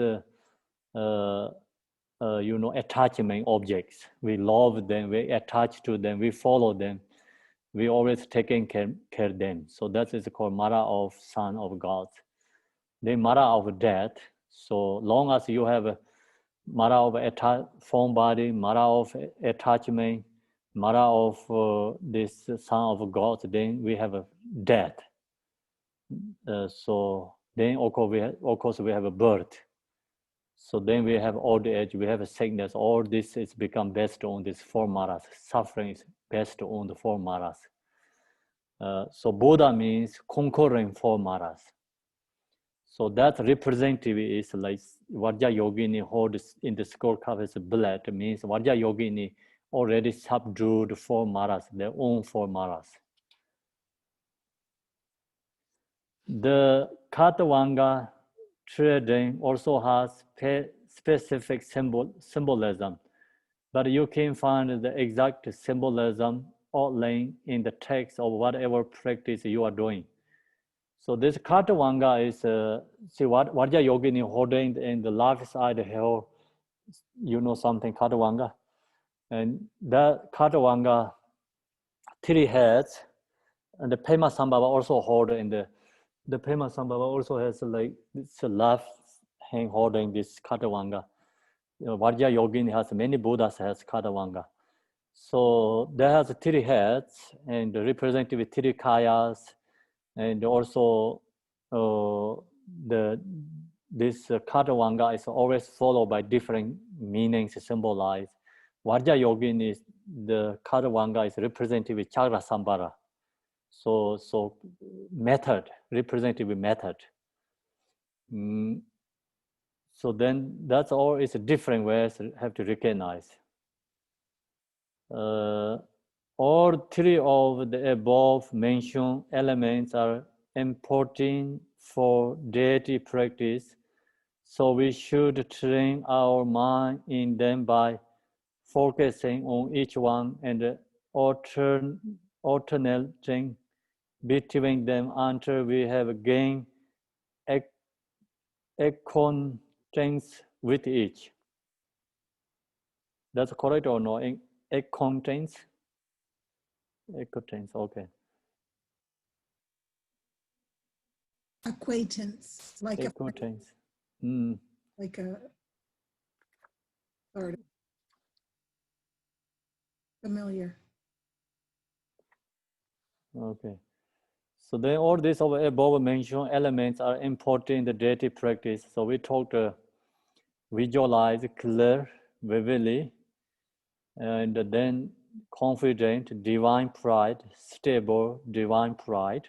Speaker 2: attachment objects. We love them, we attach to them, we follow them, we always taking care of them. So that is called Mara of son of God. Then Mara of death. So long as you have a Mara of form body, Mara of attachment, Mara of this son of God, then we have a death. So then of course we have a birth. So then we have old age, we have a sickness. All this is become based on these four Maras. Suffering is based on the four Maras. So Buddha means conquering four Maras. So that representative is like Vajra Yogini holds in the skull cup as blood. It means Vajra Yogini already subdued four Maras, their own four Maras. The Katavanga trading also has specific symbolism, but you can find the exact symbolism outlined in the text of whatever practice you are doing. So this Katavanga is, see what Vajra Yogini holding in the left side here, something Katavanga, and that Katavanga 3 heads, and the Pema Sambhava also hold in the Pema Sambhava also has like it's a left hand holding this Katavanga. Vajra Yogini has many Buddhas has Katavanga. So there has 3 heads and represented with 3 kayas, and also this Katavanga is always followed by different meanings symbolized. Vajra Yogini is the Katavanga is represented with Chakra Sambhara. So method, representative method. So then that's all is different ways have to recognize. All 3 of the above mentioned elements are important for deity practice. So we should train our mind in them by focusing on each one and alternating between them until we have gained acquaintance with each. That's correct or no? Acquaintance? Acquaintance, okay.
Speaker 6: Acquaintance, like
Speaker 2: Acquaintance.
Speaker 6: like a sort of familiar.
Speaker 2: Okay. So then all these above mentioned elements are important in the deity practice. So we talked visualize, clear, vividly, and then confident, divine pride, stable, divine pride.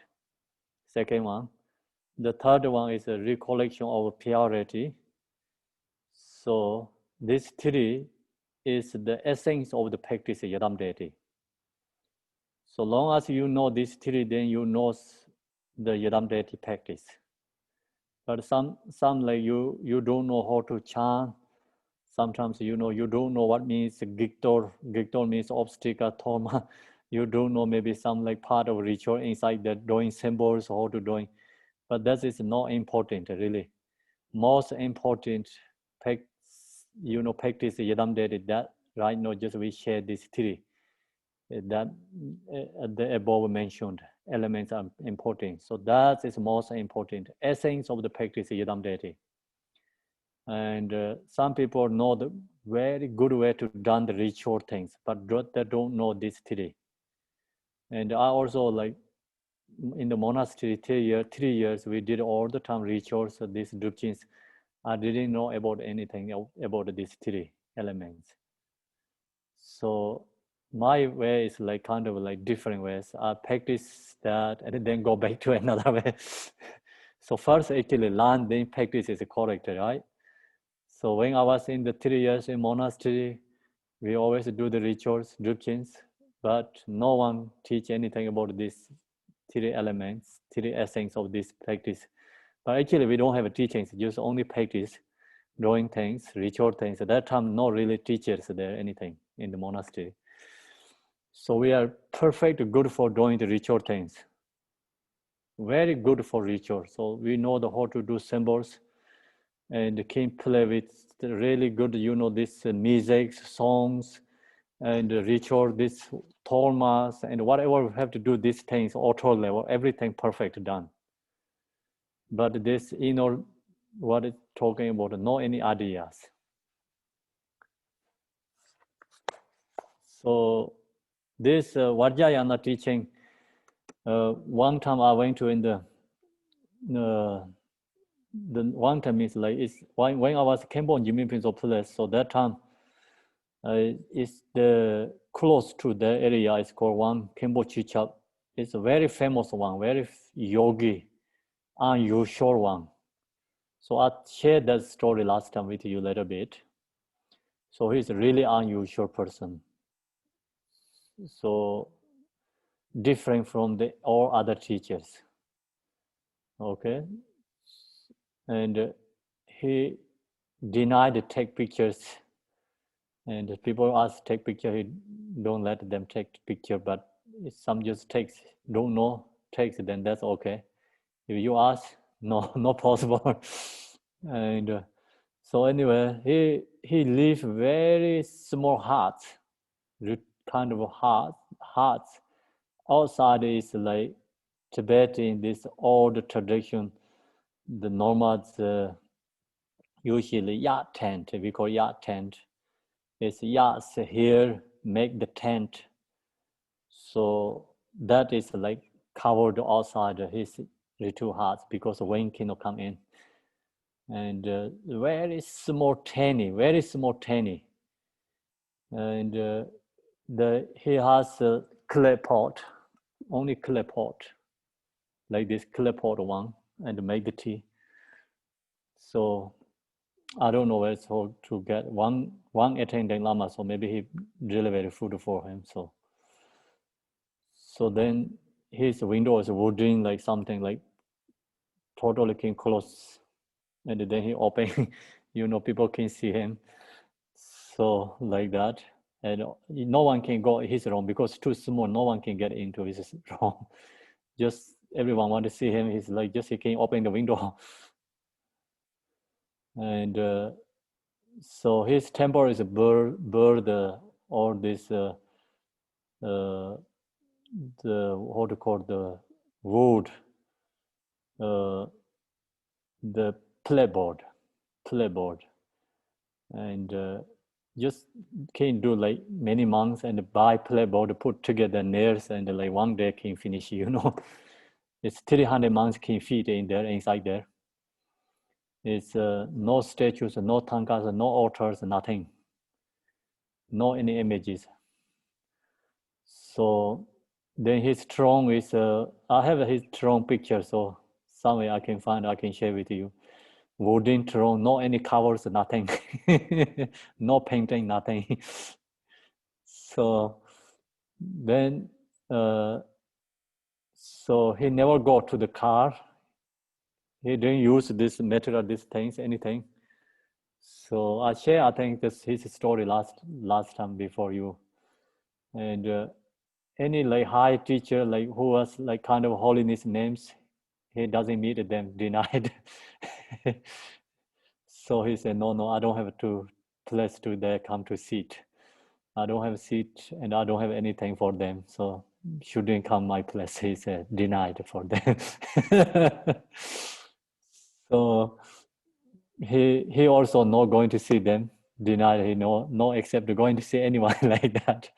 Speaker 2: Second one. The third one is a recollection of purity. So this three is the essence of the practice of Yadam deity. So long as you know this three, then you know the Yadam deity practice. But some like you don't know how to chant. Sometimes you don't know what means giktor. Giktor means obstacle, torma. You don't know maybe some like part of ritual inside that doing symbols, how to doing. But that is not important really. Most important practice Yadam deity that right now just we share these three. That the above mentioned elements are important. So that is most important essence of the practice Yadam deity. And some people know the very good way to done the ritual things, but they don't know this three. And I also like in the monastery 3 years we did all the time rituals. So these drupchins, I didn't know about anything about these three elements. So my way is like kind of like different ways. I practice that and then go back to another way. So first actually learn, then practice is correct, right? So when I was in the 3 years in monastery, we always do the rituals, drupchins, but no one teach anything about these three elements, three essence of this practice. But actually we don't have teachings, just only practice, doing things, ritual things. At that time, no really teachers there, anything in the monastery. So we are perfect, good for doing the ritual things. Very good for ritual. So we know how to do symbols and can play with the really good, this music, songs, and ritual, this tormas, and whatever we have to do, these things, auto level, everything perfect done. But this what it's talking about, no any ideas. So this Vajrayana teaching, one time I went to in the one time is like it's when I was Kempo Jimin Prince of Place. So that time it's the close to the area. It's called one Kempo Chichap. It's a very famous one, very yogi, unusual one. So I shared that story last time with you a little bit. So he's a really unusual person. So different from all other teachers. Okay. And he denied to take pictures. And people ask take picture, he don't let them take picture. But if some just takes, don't know, takes, then that's okay. If you ask, no, not possible. And so anyway, he lives very small hearts, kind of hearts. Outside is like Tibetan, this old tradition. The nomads usually yacht tent, we call yacht tent. It's yachts here, make the tent. So that is like covered outside his ritual huts because wind cannot come in. And very small, tiny. And he has a clay pot, only clay pot, like this clay pot one, and make the tea. So I don't know where to get one attending lama, so maybe he delivered food for him. So then his window is wooden, like something like totally can close, and then he open, people can see him. So like that, and no one can go his room because it's too small. No one can get into his room. just everyone want to see him. He's like just he can open the window. And so his temple is a bird or this the what to call the wood, the playboard, and just can do like many months and buy playboard, put together nails, and like one day can finish. It's 300 months can fit in there inside there. It's no statues, no tankas, no altars, nothing, no any images. So then his throne is, I have his throne picture, so somewhere I can find, I can share with you. Wooden throne, no any covers, nothing, no painting, nothing. So then, so he never go to the car. He didn't use this material, these things, anything. So I share, I think this his story last time before you. And any like high teacher, like who was like kind of holiness names, he doesn't meet them, denied. So he said, no, I don't have to place to there, come to sit. I don't have a seat and I don't have anything for them. So shouldn't come my place, he said, denied for them. So he also not going to see them, denied, he no except going to see anyone like that.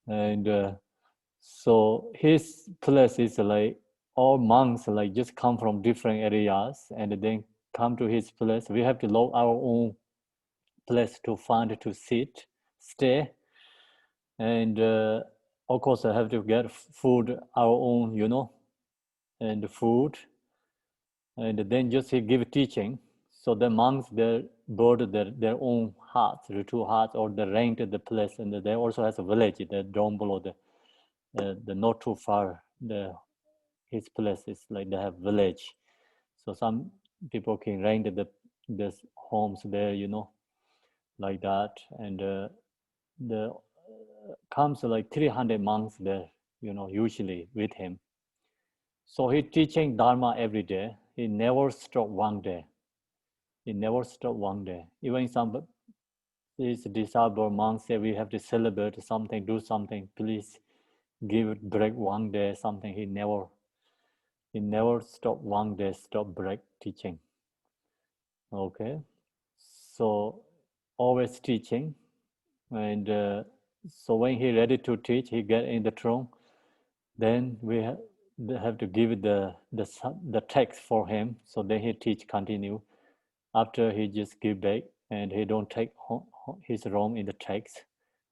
Speaker 2: And so his place is like all monks like just come from different areas and then come to his place. We have to look our own place to find to sit, stay, and of course I have to get food our own, and food, and then just he give teaching. So the monks they build their own huts, the two huts, or they rent the place, and they also has a village that down below the not too far his place is like they have village, so some people can rent the homes there, like that, and the comes like 300 monks there, usually with him. So he teaching Dharma every day. He never stopped one day. Even some these disabled monks say we have to celebrate something, do something, please give it break one day, something. He never stopped one day, stop break teaching. Okay, so always teaching, and so when he ready to teach, he get in the throne. Then we have to give the text for him. So then he teach continue. After he just give back, and he don't take his room in the text.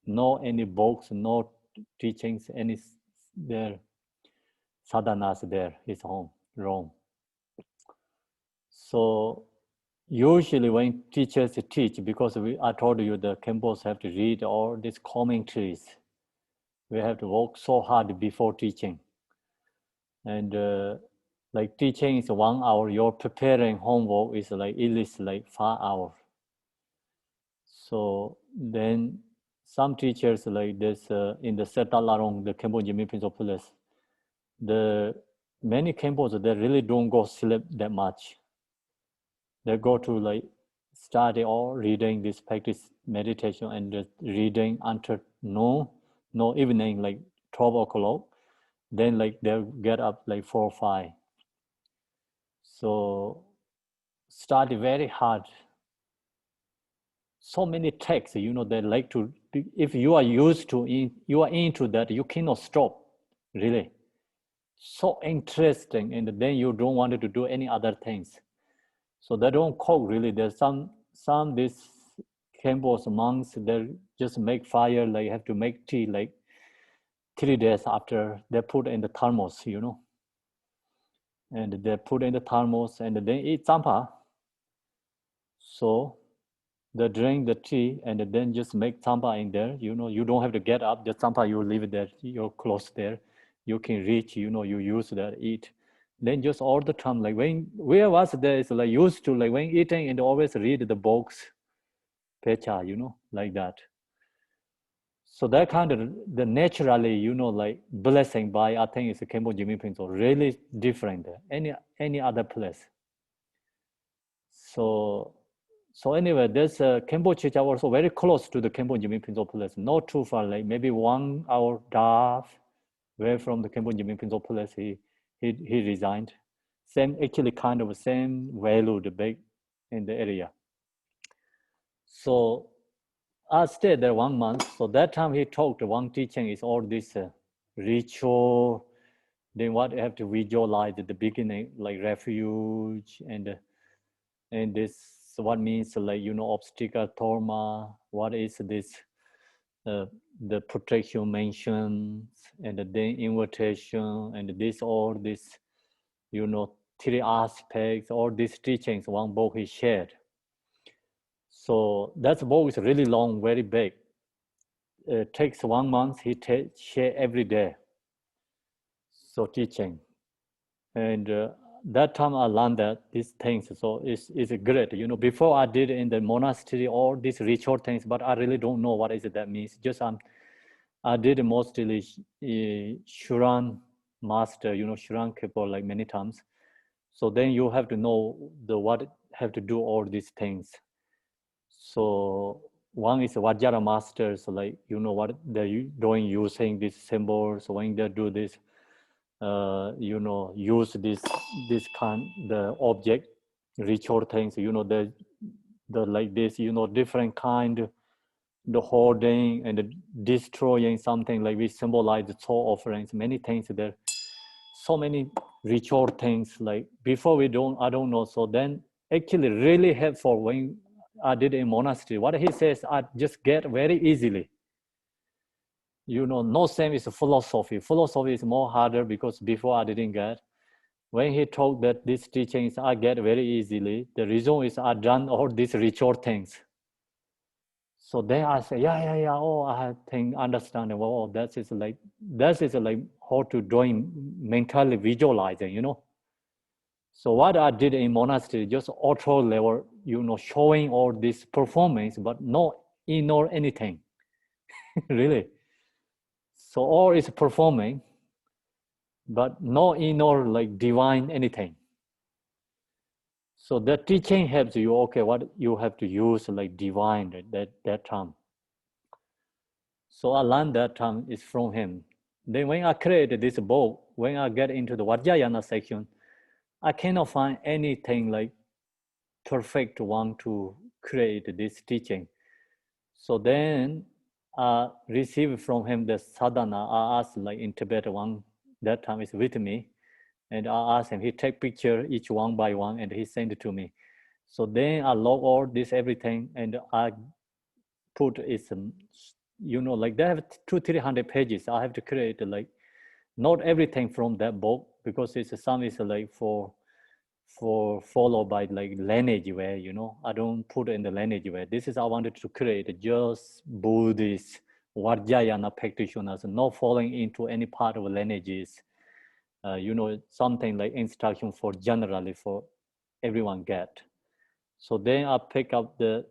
Speaker 2: No any books, no teachings, any there sadhanas there, his home, Rome. So usually when teachers teach, because I told you the Khenpos have to read all these commentaries. We have to work so hard before teaching. And like teaching is 1 hour, your preparing homework is like at least like 5 hours. So then some teachers like this in the Setalarong, the Khenpo Jimmy Principal Place, the many Khenpos, they really don't go sleep that much. They go to like study or reading this practice meditation and reading until no evening, like 12 o'clock. Then like they'll get up like 4 or 5. So study very hard. So many texts, they like to, if you are used to, you are into that, you cannot stop, really. So interesting, and then you don't want to do any other things. So they don't cook really. There's some these Khenpos monks, they just make fire, like have to make tea like 3 days after they put in the thermos, and they put in the thermos and then eat tsampa. So they drink the tea and then just make tsampa in there. You don't have to get up. The tsampa, you leave it there, you're close there. You can reach, you use that, eat. Then just all the time, like when where was there is like used to like when eating and always read the books, pecha, like that. So that kind of the naturally, you know, like blessing by I think it's a Khenpo Jimmy Pinto, really different than any other place. So anyway, there's a Khenpo Chicha also very close to the Khenpo Jimmy Pinto place, not too far, like maybe 1 hour drive away from the Khenpo Jimmy Pinto place. He resigned. Same actually kind of same value the big in the area. So I stayed there 1 month. So that time he talked, one teaching is all this ritual, then what you have to visualize at the beginning, like refuge and this, what means like, you know, obstacle, torma, what is this, the protection mentions, and then invitation, and this, all this, you know, 3 aspects, all these teachings, one book he shared. So that book is really long, very big. It takes 1 month, he share every day. So teaching. And that time I learned that these things, so it's great. You know, before I did in the monastery, all these ritual things, but I really don't know what is it that means. Just I did mostly Shuran master, you know, Shuran Kipur like many times. So then you have to know what have to do all these things. So one is Vajra masters, like, you know, what they're doing using these symbols. So when they do this, you know, use this kind, the object, ritual things, you know, the like this, you know, different kind, the hoarding and the destroying something, like we symbolize the soul offerings, many things there. So many ritual things, like before I don't know. So then actually really helpful when I did in monastery. What he says, I just get very easily. You know, no same is philosophy. Philosophy is more harder because before I didn't get. When he told that these teachings I get very easily, the reason is I done all these ritual things. So then I say, yeah. Oh, I think understand. Oh, that is like how to doing mentally visualizing, you know. So what I did in monastery, just auto level, you know, showing all this performance, but no inner anything, really. So all is performing, but no inner like divine anything. So the teaching helps you, okay, what you have to use like divine that term. So I learned that term is from him. Then when I created this book, when I get into the Vajrayana section, I cannot find anything like perfect one to create this teaching. So then I received from him the sadhana. I asked like in Tibet one, that time is with me. And I asked him, he take picture each one by one and he sent it to me. So then I log all this everything and I put it, you know, like they have 200-300 pages. I have to create like not everything from that book because it's some is like for followed by like lineage way, you know. I don't put in the lineage way. This is I wanted to create just Buddhist Vajrayana practitioners, not falling into any part of lineages. You know, something like instruction for generally for everyone get. So then I pick up the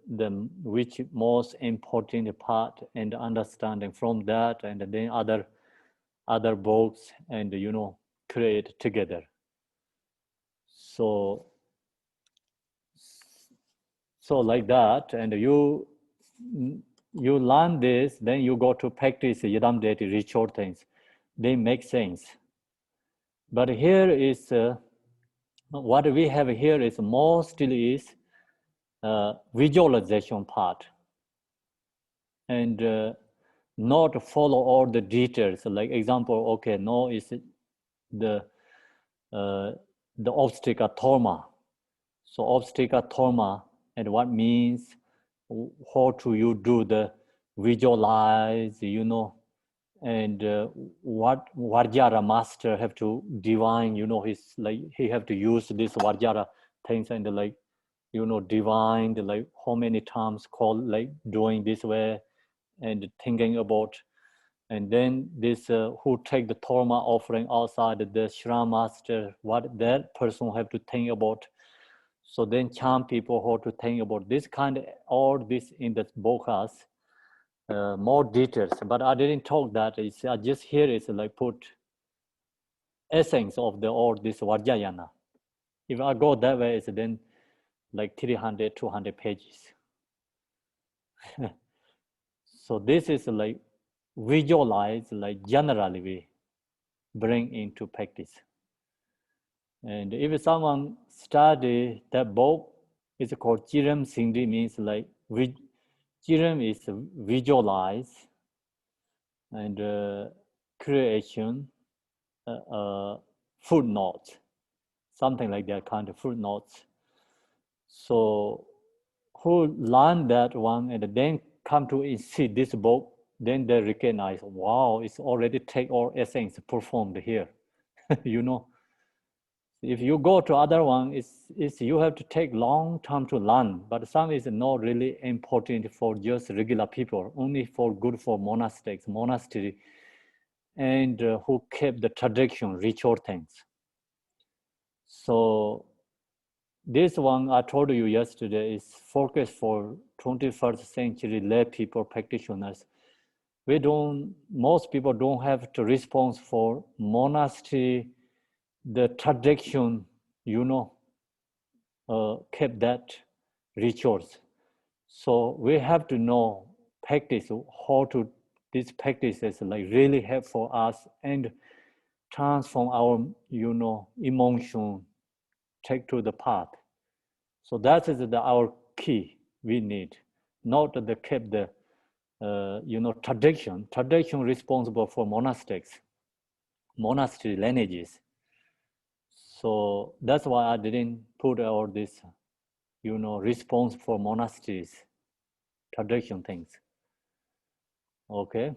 Speaker 2: which most important part and understanding from that, and then other books, and you know, create together. So like that, and you learn this, then you go to practice Yidam deity ritual things. They make sense. But here is what we have here is mostly is visualization part, and not follow all the details. Like example, okay, no is the obstacle torma. So obstacle torma, and what means, how to you do the visualize, you know, and what Vajra master have to divine, you know, he's like he have to use this Vajra things and like, you know, divine, like how many times call like doing this way and thinking about, and then this who take the torma offering outside the Shram master, what that person have to think about. So then chant people how to think about this kind of, all this in the bokas. more details, but I didn't talk that. I just here is like put essence of the all this Vajrayana. If I go that way, it's then like 300, 200 pages. So this is like visualize, like generally we bring into practice. And if someone study that book, it's called Chiram Singdi, means like Chiram is visualize and creation, footnotes, something like that kind of footnotes. So who learn that one and then come to see this book, then they recognize, wow, it's already take all essence performed here. You know, if you go to other one, it's you have to take long time to learn, but some is not really important for just regular people, only for good for monastery, and who kept the tradition, ritual things. So this one I told you yesterday is focused for 21st century lay people practitioners. Most people don't have to response for monastery, the tradition, you know, kept that rituals. So we have to know practice, how to, these practices like really help for us and transform our, you know, emotion, take to the path. So that is our key we need, not the keep the, you know, tradition responsible for monastics, monastery lineages. So that's why I didn't put all this, you know, response for monasteries, tradition things. Okay.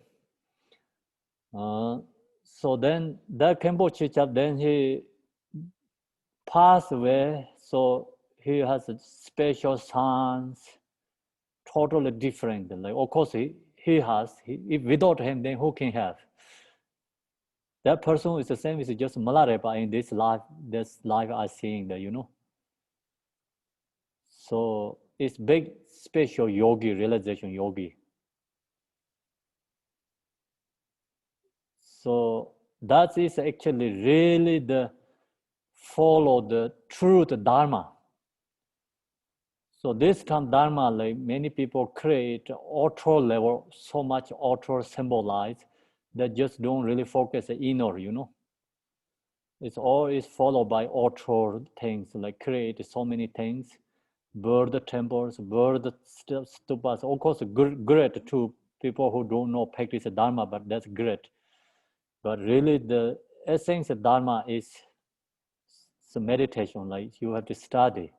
Speaker 2: So then that Khenpo chap, then he passed away. So he has a special sons, totally different. Like of course he has. If without him, then who can have? That person is the same as just Malarepa in this life I seeing that, you know. So it's big special yogi, realization yogi. So that is actually really the follow the truth dharma. So this kind of dharma, like many people create auto level, so much auto symbolize that just don't really focus the inner, you know. It's always followed by auto things, like create so many things, build temples, build stupas. Of course, great to people who don't know practice dharma, but that's great. But really the essence of dharma is meditation, like you have to study,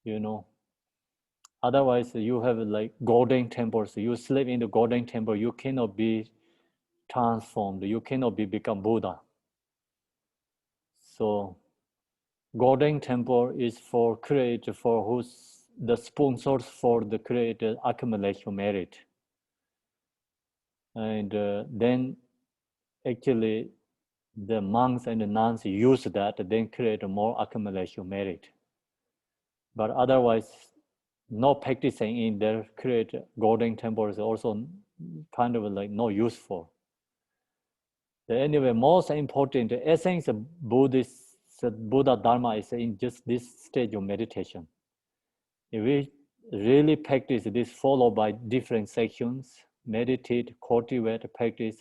Speaker 2: you know. Otherwise, you have like golden temples. You sleep in the golden temple, you cannot be transformed. You cannot become Buddha. So, golden temple is for creator, for who's the sponsors for the creator accumulation merit. And then actually the monks and the nuns use that, then create more accumulation merit. But otherwise, no practicing in their create golden temple is also kind of like no useful. But anyway, most important essence of Buddhist Buddha Dharma is in just this stage of meditation. If we really practice this, followed by different sections, meditate, cultivate, practice,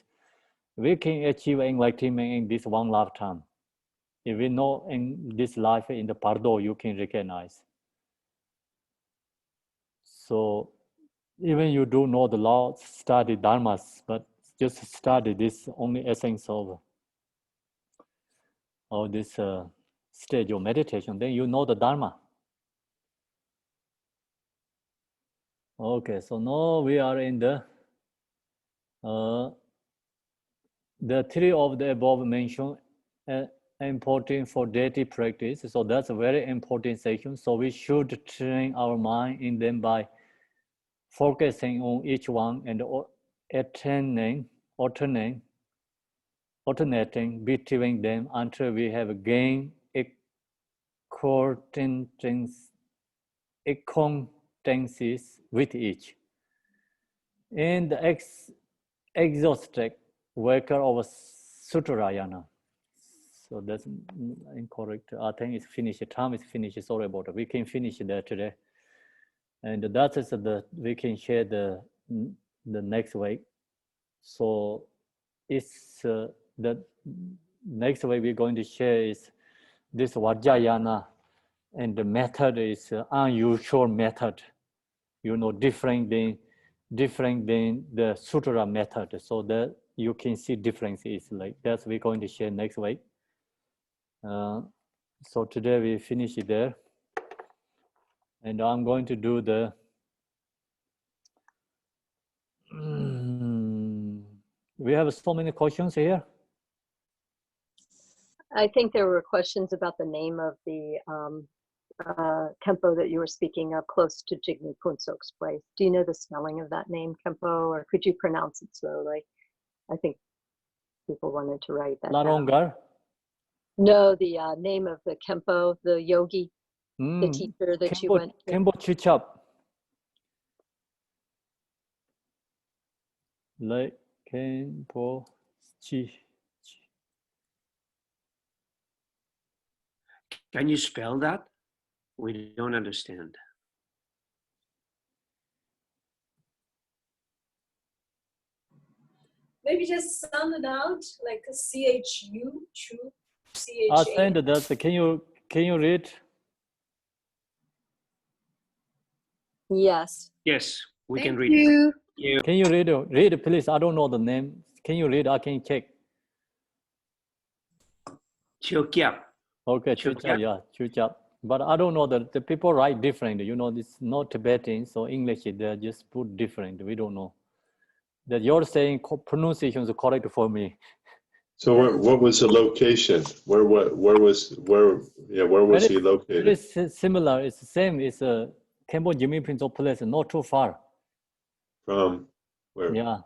Speaker 2: we can achieve enlightenment in this one lifetime. If we know in this life, in the Pardo, you can recognize. So even you do know the law, study dharmas, but just study this only essence of this stage of meditation, then you know the dharma. Okay, so now we are in the three of the above mentioned important for daily practice. So that's a very important section. So we should train our mind in them by focusing on each one and alternating between them until we have gained acquaintances with each. in the exhaustic worker of Sutrayana. So that's incorrect. I think it's finished. The time is finished. Sorry about it. We can finish that today. And that is we can share the next week. So it's the next week we're going to share is this Vajrayana, and the method is unusual method, different than the sutra method. So that you can see differences like that. We're going to share next week. So today we finish it there, and I'm going to do the we have so many questions here.
Speaker 7: I think there were questions about the name of the Kempo that you were speaking of, close to Jigme Punsok's place. Do you know the spelling of that name, Kempo, or could you pronounce it slowly? I think people wanted to write that down.
Speaker 2: Larongar?
Speaker 7: No, the name of the Kempo, the yogi, the teacher that you went to.
Speaker 2: Kempo Chichap. Like Kempo Chi.
Speaker 8: Can you spell that? We don't understand.
Speaker 9: Maybe just sound it out like a CHU, chu,
Speaker 2: I
Speaker 9: CHA.
Speaker 2: sent that. Can you read?
Speaker 7: Yes.
Speaker 8: Yes, we can
Speaker 1: Thank
Speaker 8: read
Speaker 1: you.
Speaker 8: it.
Speaker 2: Can you read it? Read it, please. I don't know the name. Can you read? I can check.
Speaker 8: Chiokyap.
Speaker 2: Okay,
Speaker 8: Chuchap.
Speaker 2: Chuchap, yeah, Chuchap. But I don't know that the people write different. It's not Tibetan, so English they just put different. We don't know. That you're saying pronunciation is correct for me.
Speaker 3: So what was the location? Where was he located?
Speaker 2: It is similar. It's the same. It's a Kempo Jimmy Prince of place, not too far.
Speaker 3: From where?
Speaker 2: Yeah.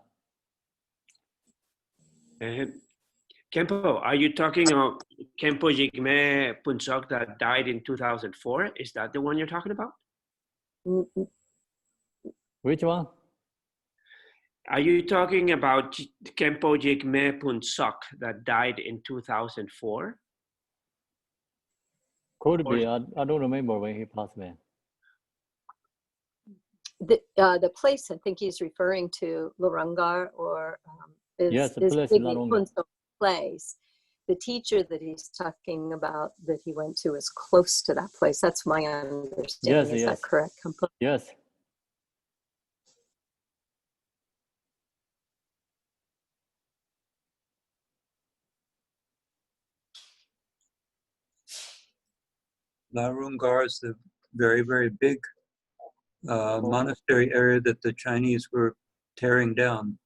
Speaker 8: Kempo, are you talking about Kempo Jigme Punsok that died in 2004? Is that the one you're talking about?
Speaker 2: Which one?
Speaker 8: Are you talking about Kempo Jigme Punsok that died in 2004?
Speaker 2: Could be. I don't remember when he passed away.
Speaker 7: The place I think he's referring to, Larangar, or
Speaker 2: Yes, the place
Speaker 7: Jigme
Speaker 2: Larangar.
Speaker 7: Punsok place. The teacher that he's talking about that he went to is close to that place. That's my understanding.
Speaker 2: Yes,
Speaker 7: Is
Speaker 2: yes.
Speaker 7: that correct?
Speaker 2: Yes.
Speaker 5: Larungar is the very, very big monastery area that the Chinese were tearing down.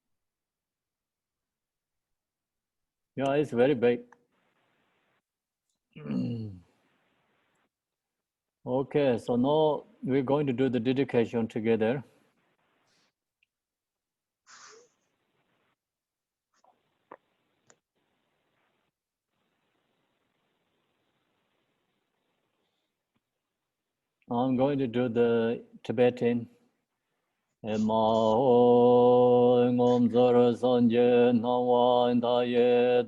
Speaker 2: Yeah, it's very big. Okay, so now we're going to do the dedication together. I'm going to do the Tibetan. Mao ngom zara sanje nawan da ye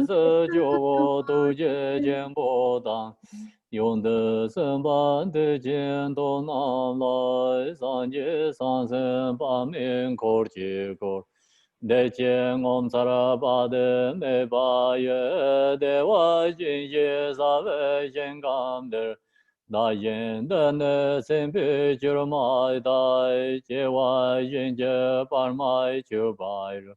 Speaker 2: se jo do je jen bo dang yong de sen ban de jian do nam lai san je san sen ba min kor ji kor de jian ngom zara ba de me ba ye de wa jin ye sa ve jen gam de Da yin de ne sen pi jir mai dai jie wa yin je par mai ju bai ru.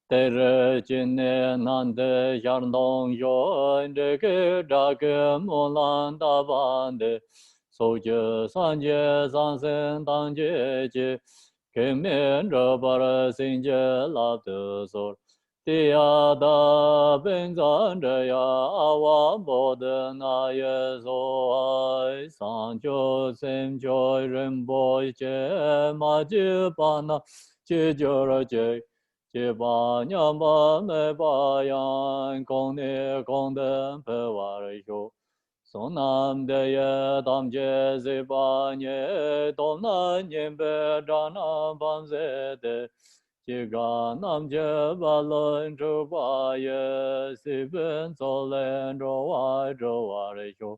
Speaker 2: De re jin ne nan de yan dong yuan de ge da ge mo lan da ban de. So je san je san sen dang je je. Ge mian re ba re sin je la de so. Dia da ben zan de ya wa bo de na ye zo ai san jo sem jo ren bo je ma ji ba na ji jo ra je je ba nya ma me ba yan gong ne gong de pe wa re yo Sonam deye damje zibanye domna nyembe dana bamzede Jiga namje balon chubaye siben solen rowa rowa resho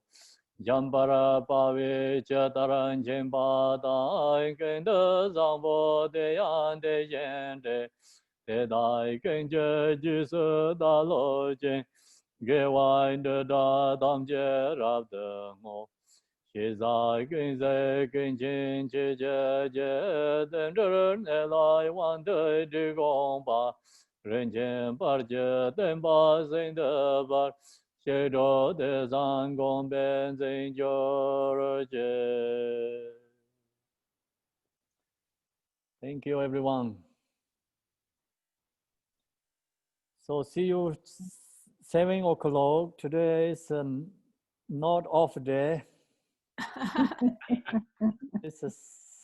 Speaker 2: Jambara pavi chataran jemba dai kende zambo de yande yende Te dai kenje jisu dalo jen Ge wine de da dam je rab de mo. She zai kin zai kin chin chi je je den der ne lai wan de di gong ba. Ren jen par je den ba zin de bar. She do de zang gong ben zin jo je. Thank you everyone. So see you 7 o'clock. Today is not off day. It's a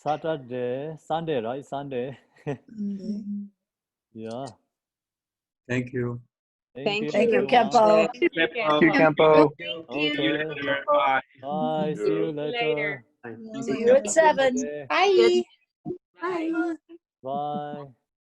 Speaker 2: Saturday, Sunday, right? Sunday.
Speaker 6: Monday.
Speaker 2: Yeah.
Speaker 5: Thank you.
Speaker 7: Thank you.
Speaker 4: Thank you,
Speaker 2: everyone.
Speaker 4: Kempo.
Speaker 8: Kempo.
Speaker 10: Campo.
Speaker 8: See you
Speaker 2: Okay.
Speaker 8: later. Bye.
Speaker 2: Bye. See you later.
Speaker 4: See you at 7.
Speaker 2: Day.
Speaker 6: Bye.
Speaker 7: Bye.
Speaker 2: Bye.